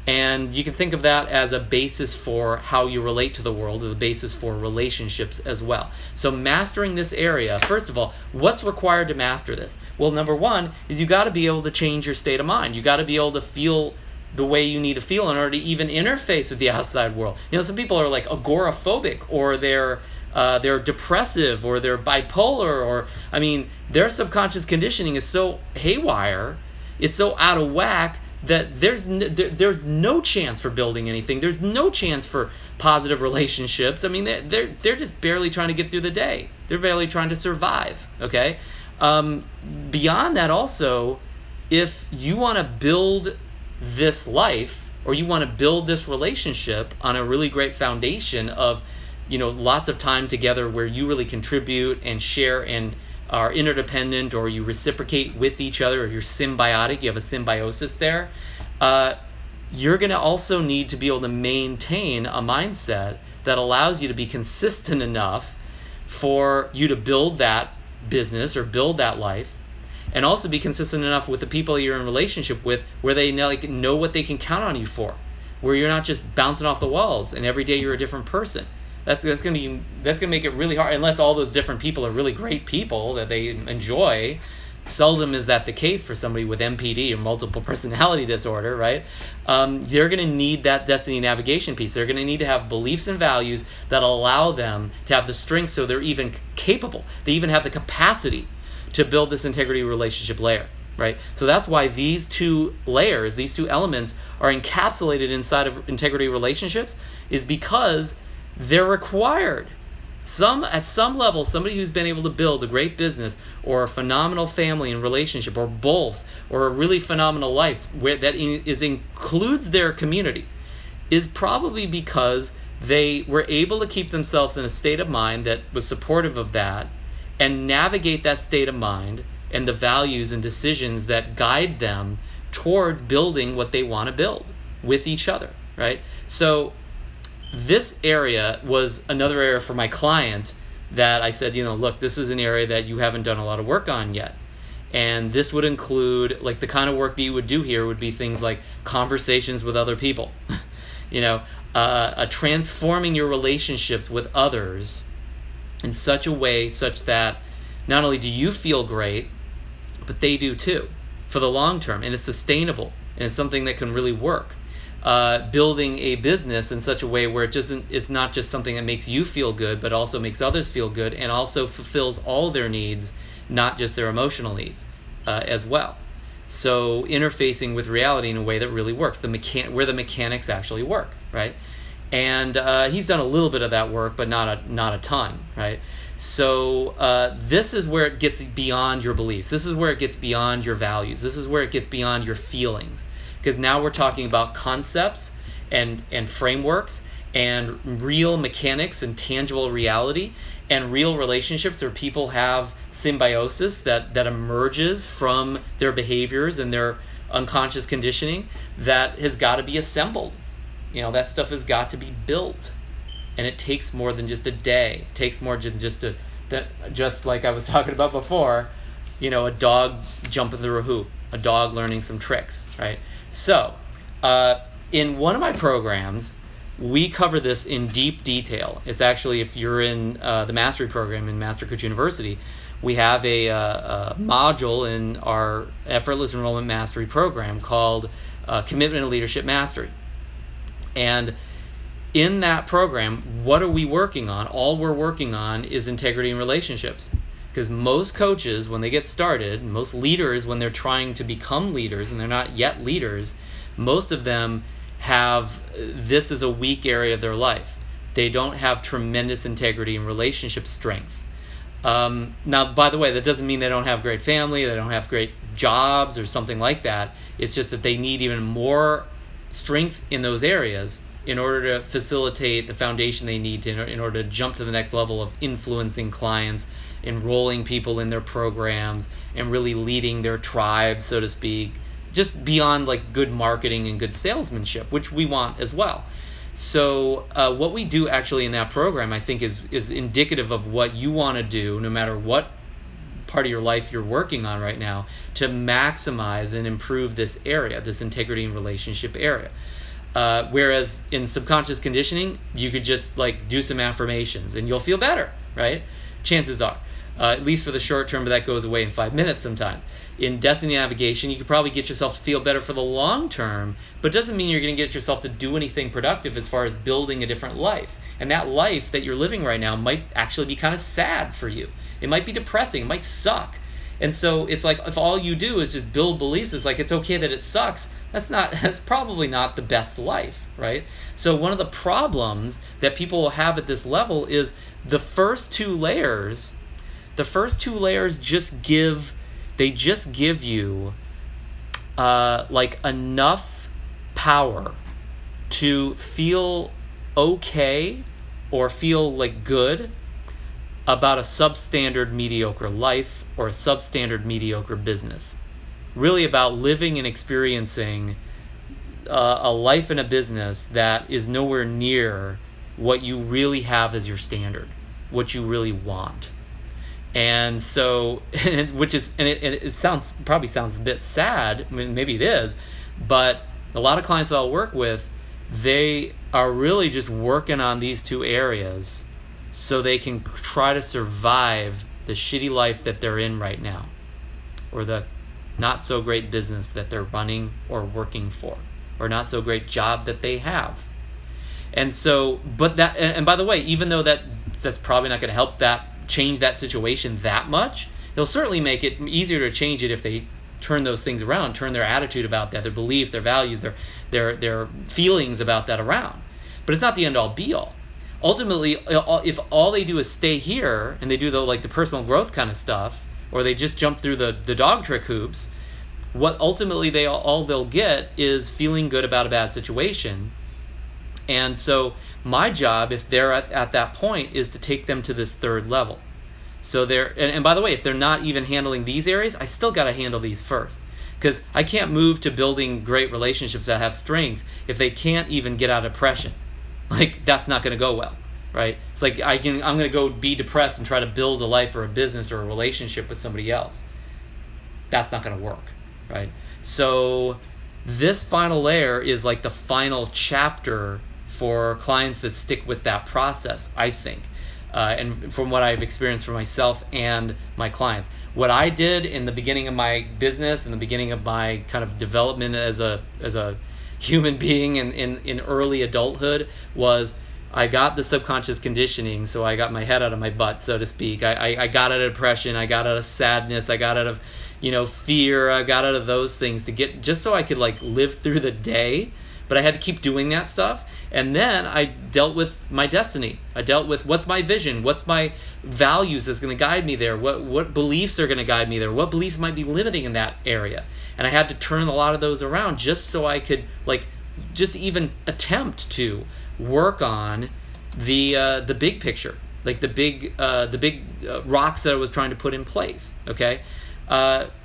And you can think of that as a basis for how you relate to the world, or the basis for relationships as well. So mastering this area, first of all, what's required to master this? Well, number one is you got to be able to change your state of mind. You got to be able to feel the way you need to feel in order to even interface with the outside world. Some people are like agoraphobic, or they're depressive, or they're bipolar, or their subconscious conditioning is so haywire, it's so out of whack that there's no chance for building anything. There's no chance for positive relationships. They're just barely trying to get through the day. They're barely trying to survive. Okay. Beyond that, also, if you want to build this life, or you want to build this relationship on a really great foundation of lots of time together where you really contribute and share and are interdependent, or you reciprocate with each other, or you're symbiotic, you have a symbiosis there, you're going to also need to be able to maintain a mindset that allows you to be consistent enough for you to build that business or build that life, and also be consistent enough with the people you're in relationship with where they know what they can count on you for, where you're not just bouncing off the walls and every day you're a different person. That's gonna make it really hard, unless all those different people are really great people that they enjoy. Seldom is that the case for somebody with MPD, or multiple personality disorder, right? They're going to need that destiny navigation piece. They're going to need to have beliefs and values that allow them to have the strength, so they're even capable. They even have the capacity to build this integrity relationship layer, right? So that's why these two layers, these two elements, are encapsulated inside of integrity relationships, is because they're required. At some level, somebody who's been able to build a great business, or a phenomenal family and relationship, or both, or a really phenomenal life that includes their community, is probably because they were able to keep themselves in a state of mind that was supportive of that, and navigate that state of mind and the values and decisions that guide them towards building what they want to build with each other, right? So this area was another area for my client that I said, look, this is an area that you haven't done a lot of work on yet. And this would include, like, the kind of work that you would do here would be things like conversations with other people, transforming your relationships with others in such a way such that not only do you feel great, but they do too, for the long term, and it's sustainable, and it's something that can really work. Building a business in such a way where it's not just something that makes you feel good, but also makes others feel good, and also fulfills all their needs, not just their emotional needs as well. So interfacing with reality in a way that really works, where the mechanics actually work, right? And he's done a little bit of that work, but not a ton, right? So this is where it gets beyond your beliefs. This is where it gets beyond your values. This is where it gets beyond your feelings. Because now we're talking about concepts and frameworks and real mechanics and tangible reality and real relationships where people have symbiosis that emerges from their behaviors and their unconscious conditioning that has got to be assembled. That stuff has got to be built. And it takes more than just a day. It takes more than just like I was talking about before, a dog jumping through a hoop, a dog learning some tricks, right? So, in one of my programs, we cover this in deep detail. It's actually, if you're in the mastery program in Master Coach University, we have a module in our Effortless Enrollment Mastery program called Commitment and Leadership Mastery. And in that program, what are we working on? All we're working on is integrity and relationships. Because most coaches, when they get started, most leaders, when they're trying to become leaders and they're not yet leaders, most of them have this as a weak area of their life. They don't have tremendous integrity and relationship strength. Now, by the way, that doesn't mean they don't have great family, they don't have great jobs or something like that. It's just that they need even more strength in those areas in order to facilitate the foundation they need in order to jump to the next level of influencing clients, enrolling people in their programs, and really leading their tribe, so to speak, just beyond like good marketing and good salesmanship, which we want as well. So what we do actually in that program, I think, is indicative of what you want to do, no matter what part of your life you're working on right now, to maximize and improve this area, this integrity and relationship area. Whereas in subconscious conditioning, you could just like do some affirmations and you'll feel better, right? Chances are, at least for the short term, but that goes away in 5 minutes sometimes. In destiny navigation, you could probably get yourself to feel better for the long term, but it doesn't mean you're going to get yourself to do anything productive as far as building a different life. And that life that you're living right now might actually be kind of sad for you. It might be depressing, it might suck. And so it's like, if all you do is just build beliefs, it's like, it's okay that it sucks, that's probably not the best life, right? So one of the problems that people will have at this level is the first two layers just give you like enough power to feel okay or feel like good about a substandard mediocre life or a substandard mediocre business. Really about living and experiencing a life and a business that is nowhere near what you really have as your standard, what you really want. And so, it probably sounds a bit sad. I mean, maybe it is, but a lot of clients that I'll work with, they are really just working on these two areas so they can try to survive the shitty life that they're in right now, or the not so great business that they're running or working for, or not so great job that they have. And so, and by the way, even though that's probably not going to help change that situation that much, it'll certainly make it easier to change it if they turn those things around, turn their attitude about that, their beliefs, their values, their feelings about that around. But it's not the end all be all. Ultimately, if all they do is stay here and they do the personal growth kind of stuff, or they just jump through the dog trick hoops, what ultimately all they'll get is feeling good about a bad situation. And so my job, if they're at that point, is to take them to this third level. So and by the way, if they're not even handling these areas, I still got to handle these first, because I can't move to building great relationships that have strength if they can't even get out of depression. Like, that's not going to go well, right? It's like I'm going to go be depressed and try to build a life or a business or a relationship with somebody else. That's not going to work, right? So this final layer is like the final chapter for clients that stick with that process, I think. And from what I've experienced for myself and my clients. What I did in the beginning of my business, in the beginning of my kind of development as a human being in early adulthood, was I got the subconscious conditioning, so I got my head out of my butt, so to speak. I got out of depression, I got out of sadness, I got out of fear, I got out of those things just so I could live through the day, but I had to keep doing that stuff. And then I dealt with my destiny. I dealt with what's my vision, what's my values that's going to guide me there, what beliefs are going to guide me there, what beliefs might be limiting in that area. And I had to turn a lot of those around just so I could like just even attempt to work on the big picture, like the big rocks that I was trying to put in place. Okay.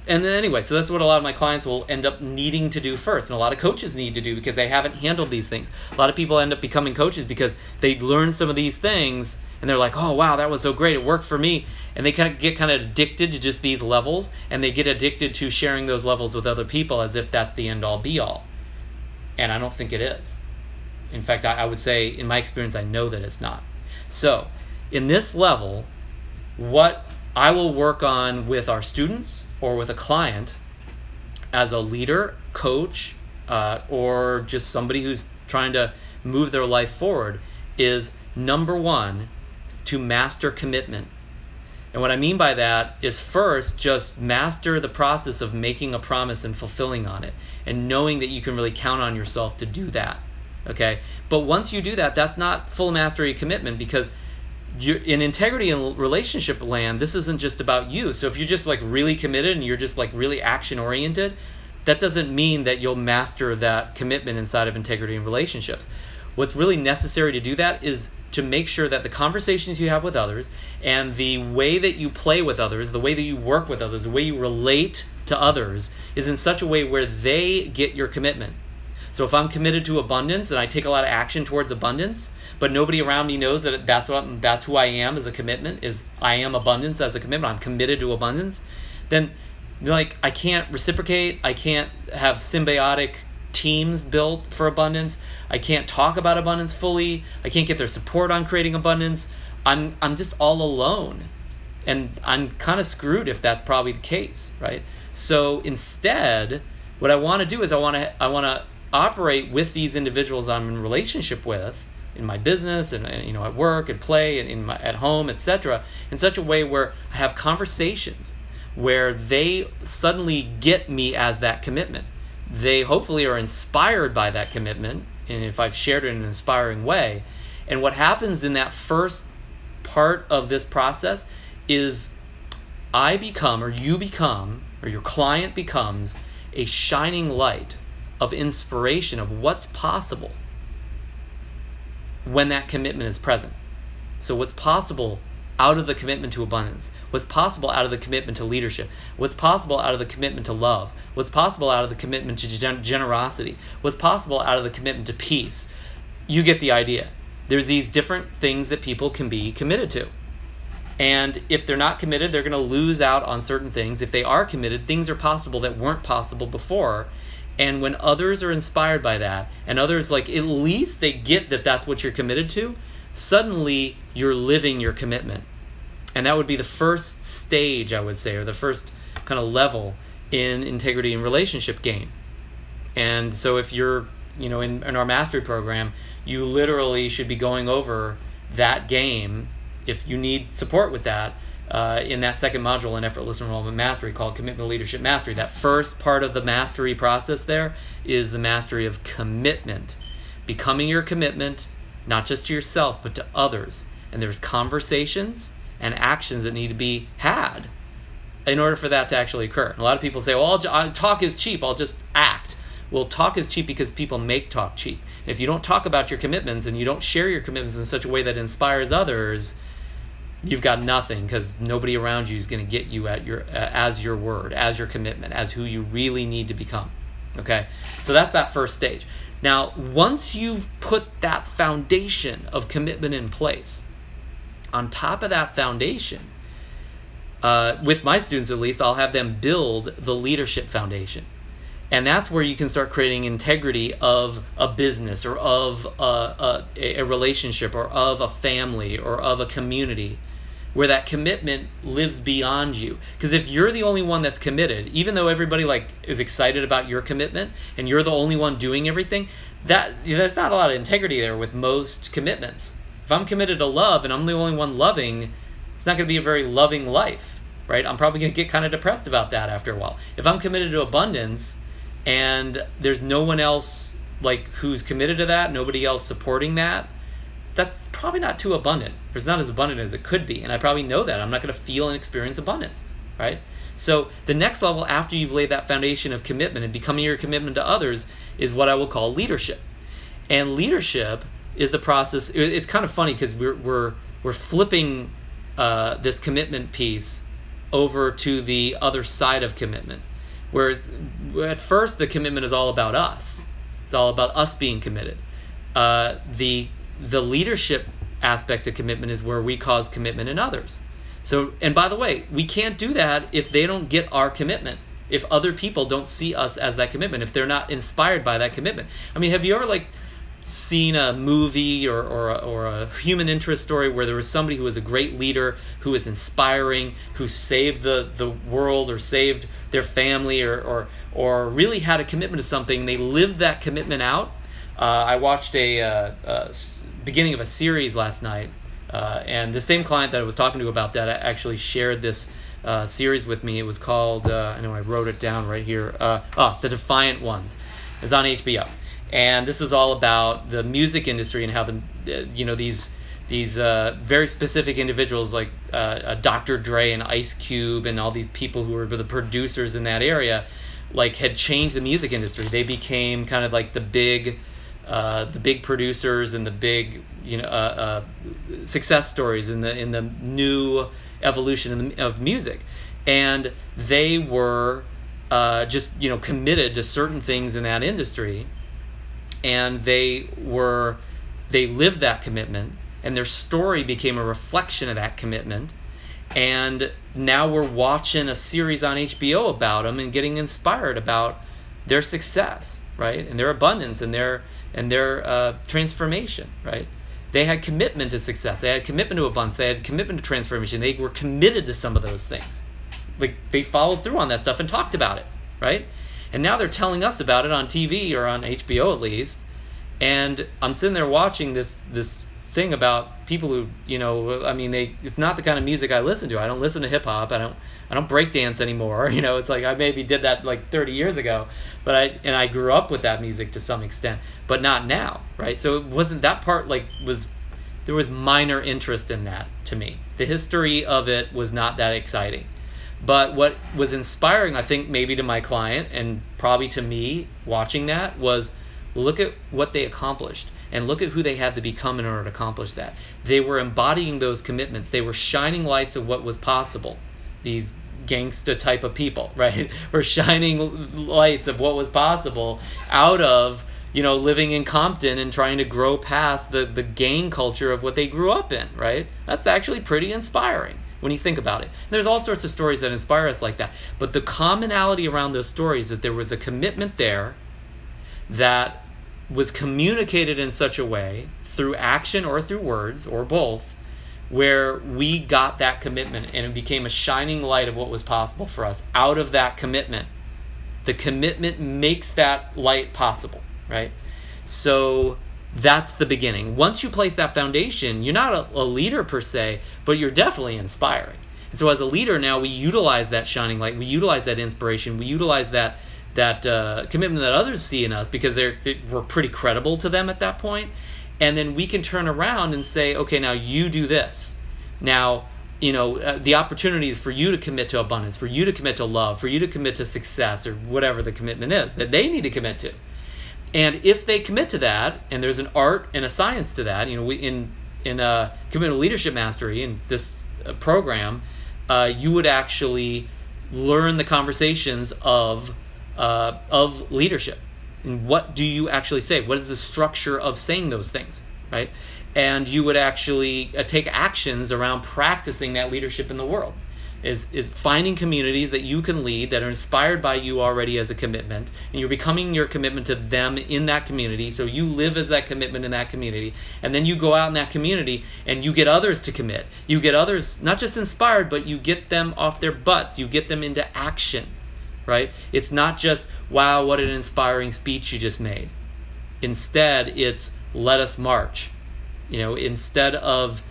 And then anyway, so that's what a lot of my clients will end up needing to do first, and a lot of coaches need to do because they haven't handled these things. A lot of people end up becoming coaches because they learn some of these things and they're like, oh wow, that was so great, it worked for me, and they get kind of addicted to just these levels, and they get addicted to sharing those levels with other people as if that's the end all be all. And I don't think it is. In fact, I would say in my experience, I know that it's not. So in this level, what I will work on with our students or with a client as a leader, coach, or just somebody who's trying to move their life forward is, number one, to master commitment. And what I mean by that is, first, just master the process of making a promise and fulfilling on it, and knowing that you can really count on yourself to do that. Okay? But once you do that, that's not full mastery of commitment, because in integrity and relationship land, this isn't just about you. So if you're just like really committed and you're just like really action oriented, that doesn't mean that you'll master that commitment inside of integrity and relationships. What's really necessary to do that is to make sure that the conversations you have with others and the way that you play with others, the way that you work with others, the way you relate to others is in such a way where they get your commitment. So if I'm committed to abundance and I take a lot of action towards abundance, but nobody around me knows that that's who I am as a commitment, is I am abundance as a commitment, I'm committed to abundance, then like I can't reciprocate, I can't have symbiotic teams built for abundance, I can't talk about abundance fully, I can't get their support on creating abundance, I'm just all alone. And I'm kind of screwed if that's probably the case, right? So instead, what I want to do is I want to operate with these individuals I'm in relationship with in my business and at work and play and at home, etc., in such a way where I have conversations where they suddenly get me as that commitment. They hopefully are inspired by that commitment, and if I've shared it in an inspiring way. And what happens in that first part of this process is I become, or you become, or your client becomes a shining light of inspiration of what's possible when that commitment is present. So what's possible out of the commitment to abundance, what's possible out of the commitment to leadership, what's possible out of the commitment to love, what's possible out of the commitment to generosity, what's possible out of the commitment to peace. You get the idea. There's these different things that people can be committed to. And if they're not committed, they're going to lose out on certain things. If they are committed, things are possible that weren't possible before. And when others are inspired by that, and others, like, at least they get that that's what you're committed to, suddenly you're living your commitment. And that would be the first stage, I would say, or the first kind of level in integrity and relationship game. And so if you're, in our mastery program, you literally should be going over that game if you need support with that. In that second module in Effortless Enrollment Mastery called Commitment Leadership Mastery. That first part of the mastery process there is the mastery of commitment. Becoming your commitment, not just to yourself, but to others. And there's conversations and actions that need to be had in order for that to actually occur. And a lot of people say, well, talk is cheap, I'll just act. Well, talk is cheap because people make talk cheap. And if you don't talk about your commitments and you don't share your commitments in such a way that inspires others, you've got nothing, because nobody around you is going to get you at your as your word, as your commitment, as who you really need to become. Okay, so that's that first stage. Now, once you've put that foundation of commitment in place, on top of that foundation, with my students at least, I'll have them build the leadership foundation. And that's where you can start creating integrity of a business, or of a relationship, or of a family, or of a community, where that commitment lives beyond you. Because if you're the only one that's committed, even though everybody is excited about your commitment, and you're the only one doing everything, there's not a lot of integrity there with most commitments. If I'm committed to love and I'm the only one loving, it's not going to be a very loving life, right? I'm probably going to get kind of depressed about that after a while. If I'm committed to abundance, and there's no one else like who's committed to that, nobody else supporting that, that's probably not too abundant. It's not as abundant as it could be, and I probably know that. I'm not going to feel and experience abundance, right? So the next level after you've laid that foundation of commitment and becoming your commitment to others is what I will call leadership. And leadership is the process. It's kind of funny because we're flipping this commitment piece over to the other side of commitment. Whereas at first the commitment is all about us. It's all about us being committed. The leadership aspect of commitment is where we cause commitment in others. So, and by the way, we can't do that if they don't get our commitment. If other people don't see us as that commitment, if they're not inspired by that commitment. I mean, have you ever seen a movie or a human interest story where there was somebody who was a great leader, who was inspiring, who saved the world or saved their family or really had a commitment to something, they lived that commitment out? I watched a beginning of a series last night, and the same client that I was talking to about that actually shared this series with me. It was called, I know I wrote it down right here, The Defiant Ones. It's on HBO. And this is all about the music industry and how these very specific individuals like Dr. Dre and Ice Cube and all these people who were the producers in that area, had changed the music industry. They became kind of like the big producers and the big success stories in the new evolution of music, and they were just committed to certain things in that industry, and they lived that commitment, and their story became a reflection of that commitment. And now we're watching a series on HBO about them and getting inspired about their success, right, and their abundance and their transformation, right? They had commitment to success. They had commitment to abundance. They had commitment to transformation. They were committed to some of those things. They followed through on that stuff and talked about it, right? And now they're telling us about it on TV or on HBO at least. And I'm sitting there watching this thing about people who, it's not the kind of music I listen to. I don't listen to hip hop. I don't break dance anymore. It's like I maybe did that 30 years ago, but I grew up with that music to some extent, but not now, right? So it wasn't that part there was minor interest in that to me. The history of it was not that exciting. But what was inspiring, I think, maybe to my client and probably to me watching that was look at what they accomplished and look at who they had to become in order to accomplish that. They were embodying those commitments. They were shining lights of what was possible. These gangsta type of people, right, were shining lights of what was possible out of living in Compton and trying to grow past the gang culture of what they grew up in, right? That's actually pretty inspiring when you think about it. And there's all sorts of stories that inspire us like that. But the commonality around those stories is that there was a commitment there that was communicated in such a way through action or through words or both, where we got that commitment and it became a shining light of what was possible for us out of that commitment. The commitment makes that light possible, right? So that's the beginning. Once you place that foundation, you're not a leader per se, but you're definitely inspiring. And so as a leader now, we utilize that shining light, we utilize that inspiration, we utilize that commitment that others see in us because we're pretty credible to them at that point. And then we can turn around and say, okay, now you do this. Now, the opportunity is for you to commit to abundance, for you to commit to love, for you to commit to success or whatever the commitment is that they need to commit to. And if they commit to that, and there's an art and a science to that, in Commitment Leadership Mastery, in this program, you would actually learn the conversations of leadership. And what do you actually say? What is the structure of saying those things, right? And you would actually take actions around practicing that leadership in the world. Is finding communities that you can lead that are inspired by you already as a commitment, and you're becoming your commitment to them in that community, so you live as that commitment in that community, and then you go out in that community and you get others to commit. You get others not just inspired, but you get them off their butts. You get them into action, right? It's not just, wow, what an inspiring speech you just made. Instead, it's let us march. Instead of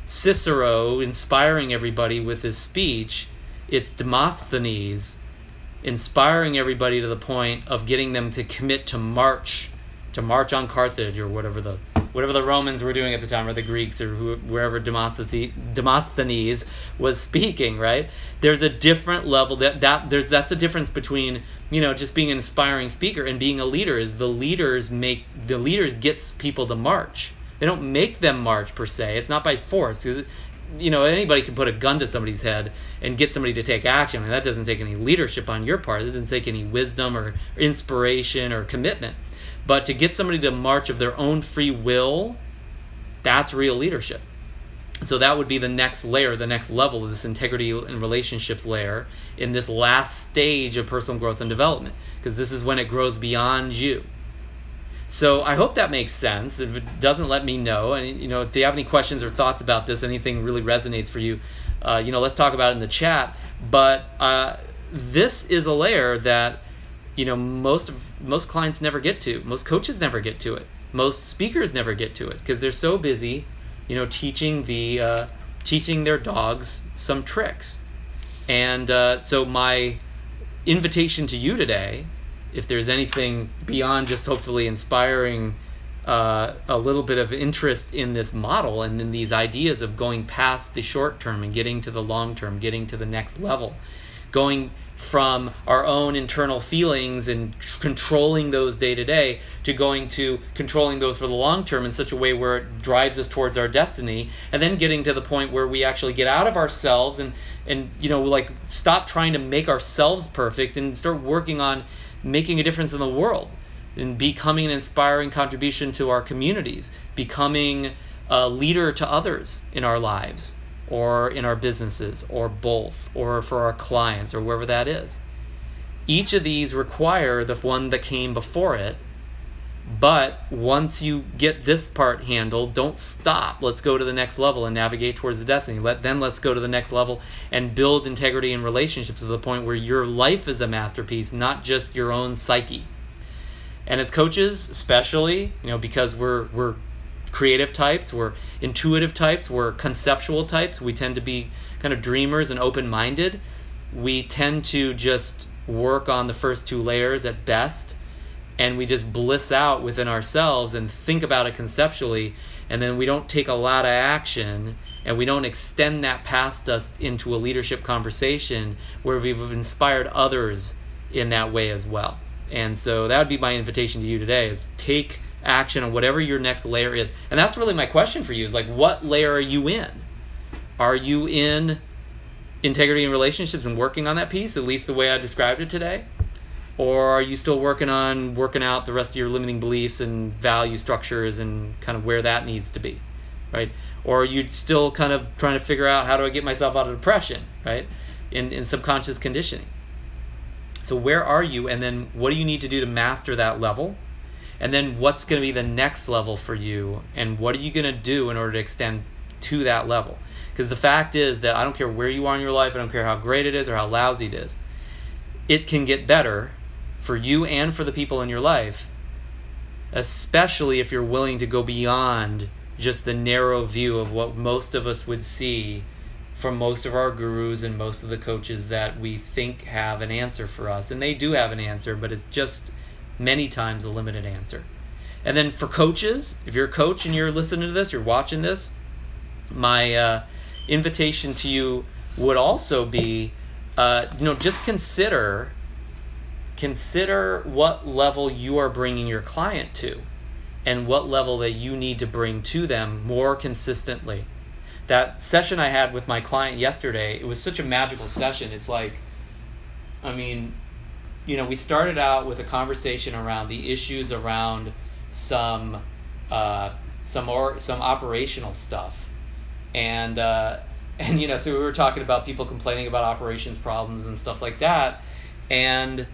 Cicero inspiring everybody with his speech, it's Demosthenes inspiring everybody to the point of getting them to commit to march on Carthage, or whatever the Romans were doing at the time, or the Greeks, or wherever Demosthenes was speaking, right? There's a different level that's a difference between, just being an inspiring speaker and being a leader. Is the leaders gets people to march. They don't make them march per se. It's not by force. Anybody can put a gun to somebody's head and get somebody to take action. I mean, that doesn't take any leadership on your part. It doesn't take any wisdom or inspiration or commitment. But to get somebody to march of their own free will, that's real leadership. So that would be the next layer, the next level of this integrity and relationships layer in this last stage of personal growth and development, because this is when it grows beyond you. So I hope that makes sense. If it doesn't, let me know. And if you have any questions or thoughts about this, anything really resonates for you, let's talk about it in the chat. But this is a layer that most clients never get to. Most coaches never get to it. Most speakers never get to it because they're so busy, teaching their dogs some tricks. And so my invitation to you today, if there's anything beyond just hopefully inspiring a little bit of interest in this model and in these ideas of going past the short term and getting to the long term, getting to the next level, going from our own internal feelings and controlling those day to day to going to controlling those for the long term in such a way where it drives us towards our destiny, and then getting to the point where we actually get out of ourselves and stop trying to make ourselves perfect and start working on making a difference in the world and becoming an inspiring contribution to our communities, becoming a leader to others in our lives or in our businesses, or both, or for our clients, or wherever that is. Each of these require the one that came before it, but once you get this part handled, don't stop. Let's go to the next level and navigate towards the destiny. Let's go to the next level and build integrity in relationships to the point where your life is a masterpiece, not just your own psyche. And as coaches, especially, because we're creative types, we're intuitive types, we're conceptual types, we tend to be kind of dreamers and open-minded. We tend to just work on the first two layers at best, and we just bliss out within ourselves and think about it conceptually, and then we don't take a lot of action, and we don't extend that past us into a leadership conversation where we've inspired others in that way as well. And so that would be my invitation to you today, is take action on whatever your next layer is. And that's really my question for you, is what layer are you in? Are you in integrity and relationships and working on that piece, at least the way I described it today? Or are you still working out the rest of your limiting beliefs and value structures and kind of where that needs to be, right? Or are you still kind of trying to figure out, how do I get myself out of depression, right? In subconscious conditioning. So where are you, and then what do you need to do to master that level? And then what's going to be the next level for you, and what are you going to do in order to extend to that level? Because the fact is that I don't care where you are in your life, I don't care how great it is or how lousy it is, it can get better for you and for the people in your life, especially if you're willing to go beyond just the narrow view of what most of us would see from most of our gurus and most of the coaches that we think have an answer for us. And they do have an answer, but it's just many times a limited answer. And then for coaches, if you're a coach and you're listening to this, you're watching this, my invitation to you would also be, just consider what level you are bringing your client to and what level that you need to bring to them more consistently. That session I had with my client yesterday, it was such a magical session. It's we started out with a conversation around the issues around some operational stuff, and so we were talking about people complaining about operations problems and stuff like that, and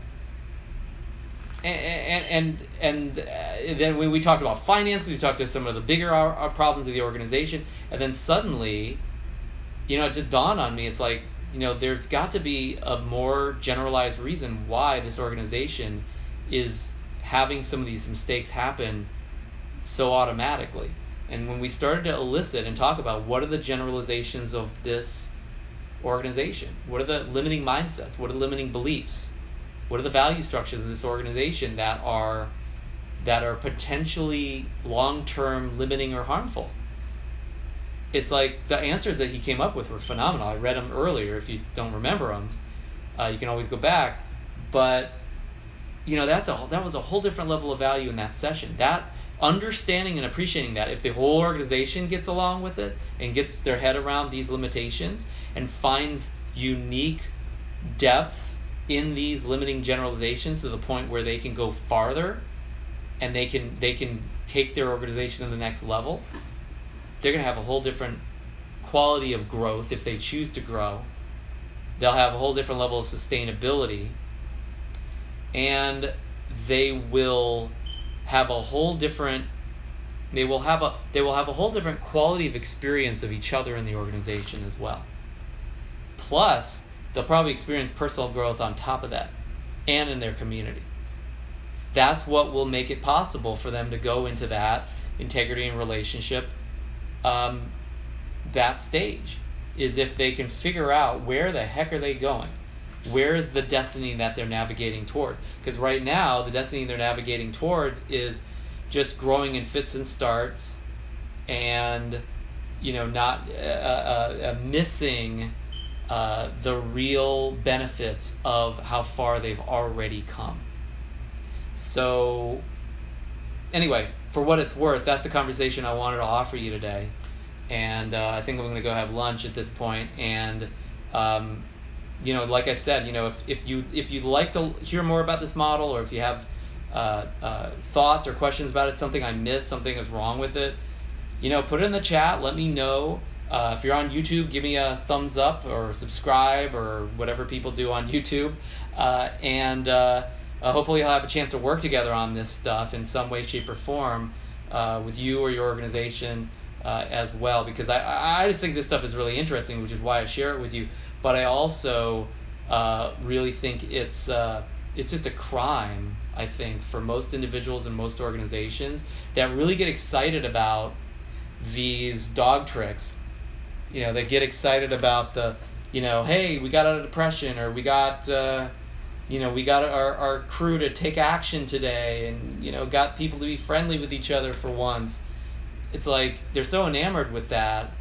then we talked about finances. We talked to some of the bigger problems of the organization, and then suddenly, it just dawned on me. It's there's got to be a more generalized reason why this organization is having some of these mistakes happen so automatically. And when we started to elicit and talk about what are the generalizations of this organization, what are the limiting mindsets, what are the limiting beliefs, What are the value structures in this organization that are potentially long-term limiting or harmful? It's like the answers that he came up with were phenomenal. I read them earlier. If you don't remember them, you can always go back. But that was a whole different level of value in that session. That understanding and appreciating that, if the whole organization gets along with it and gets their head around these limitations and finds unique depth in these limiting generalizations to the point where they can go farther and they can take their organization to the next level, they're going to have a whole different quality of growth if they choose to grow. They'll have a whole different level of sustainability, and they will have a whole different whole different quality of experience of each other in the organization as well. Plus, they'll probably experience personal growth on top of that and in their community. That's what will make it possible for them to go into that integrity and relationship that stage, is if they can figure out where the heck are they going. Where is the destiny that they're navigating towards? Because right now, the destiny they're navigating towards is just growing in fits and starts, and not missing the real benefits of how far they've already come. So anyway, for what it's worth, that's the conversation I wanted to offer you today. And I think I'm going to go have lunch at this point. And like I said, if you'd like to hear more about this model, or if you have thoughts or questions about it, something I missed, something is wrong with it, put it in the chat. Let me know. If you're on YouTube, give me a thumbs up or subscribe or whatever people do on YouTube. And hopefully I'll have a chance to work together on this stuff in some way, shape, or form with you or your organization as well, because I just think this stuff is really interesting, which is why I share it with you. But I also really think it's just a crime, I think, for most individuals and most organizations that really get excited about these dog tricks. They get excited about the, hey, we got out of depression, or we got our crew to take action today, and got people to be friendly with each other for once. It's like they're so enamored with that.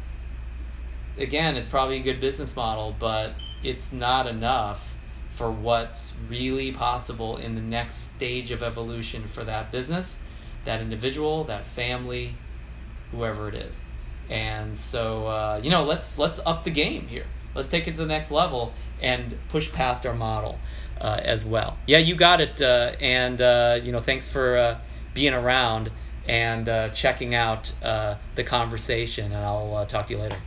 Again, it's probably a good business model, but it's not enough for what's really possible in the next stage of evolution for that business, that individual, that family, whoever it is. And so let's up the game here. Let's take it to the next level and push past our model as well. Yeah, you got it. And thanks for being around and checking out the conversation, and I'll talk to you later.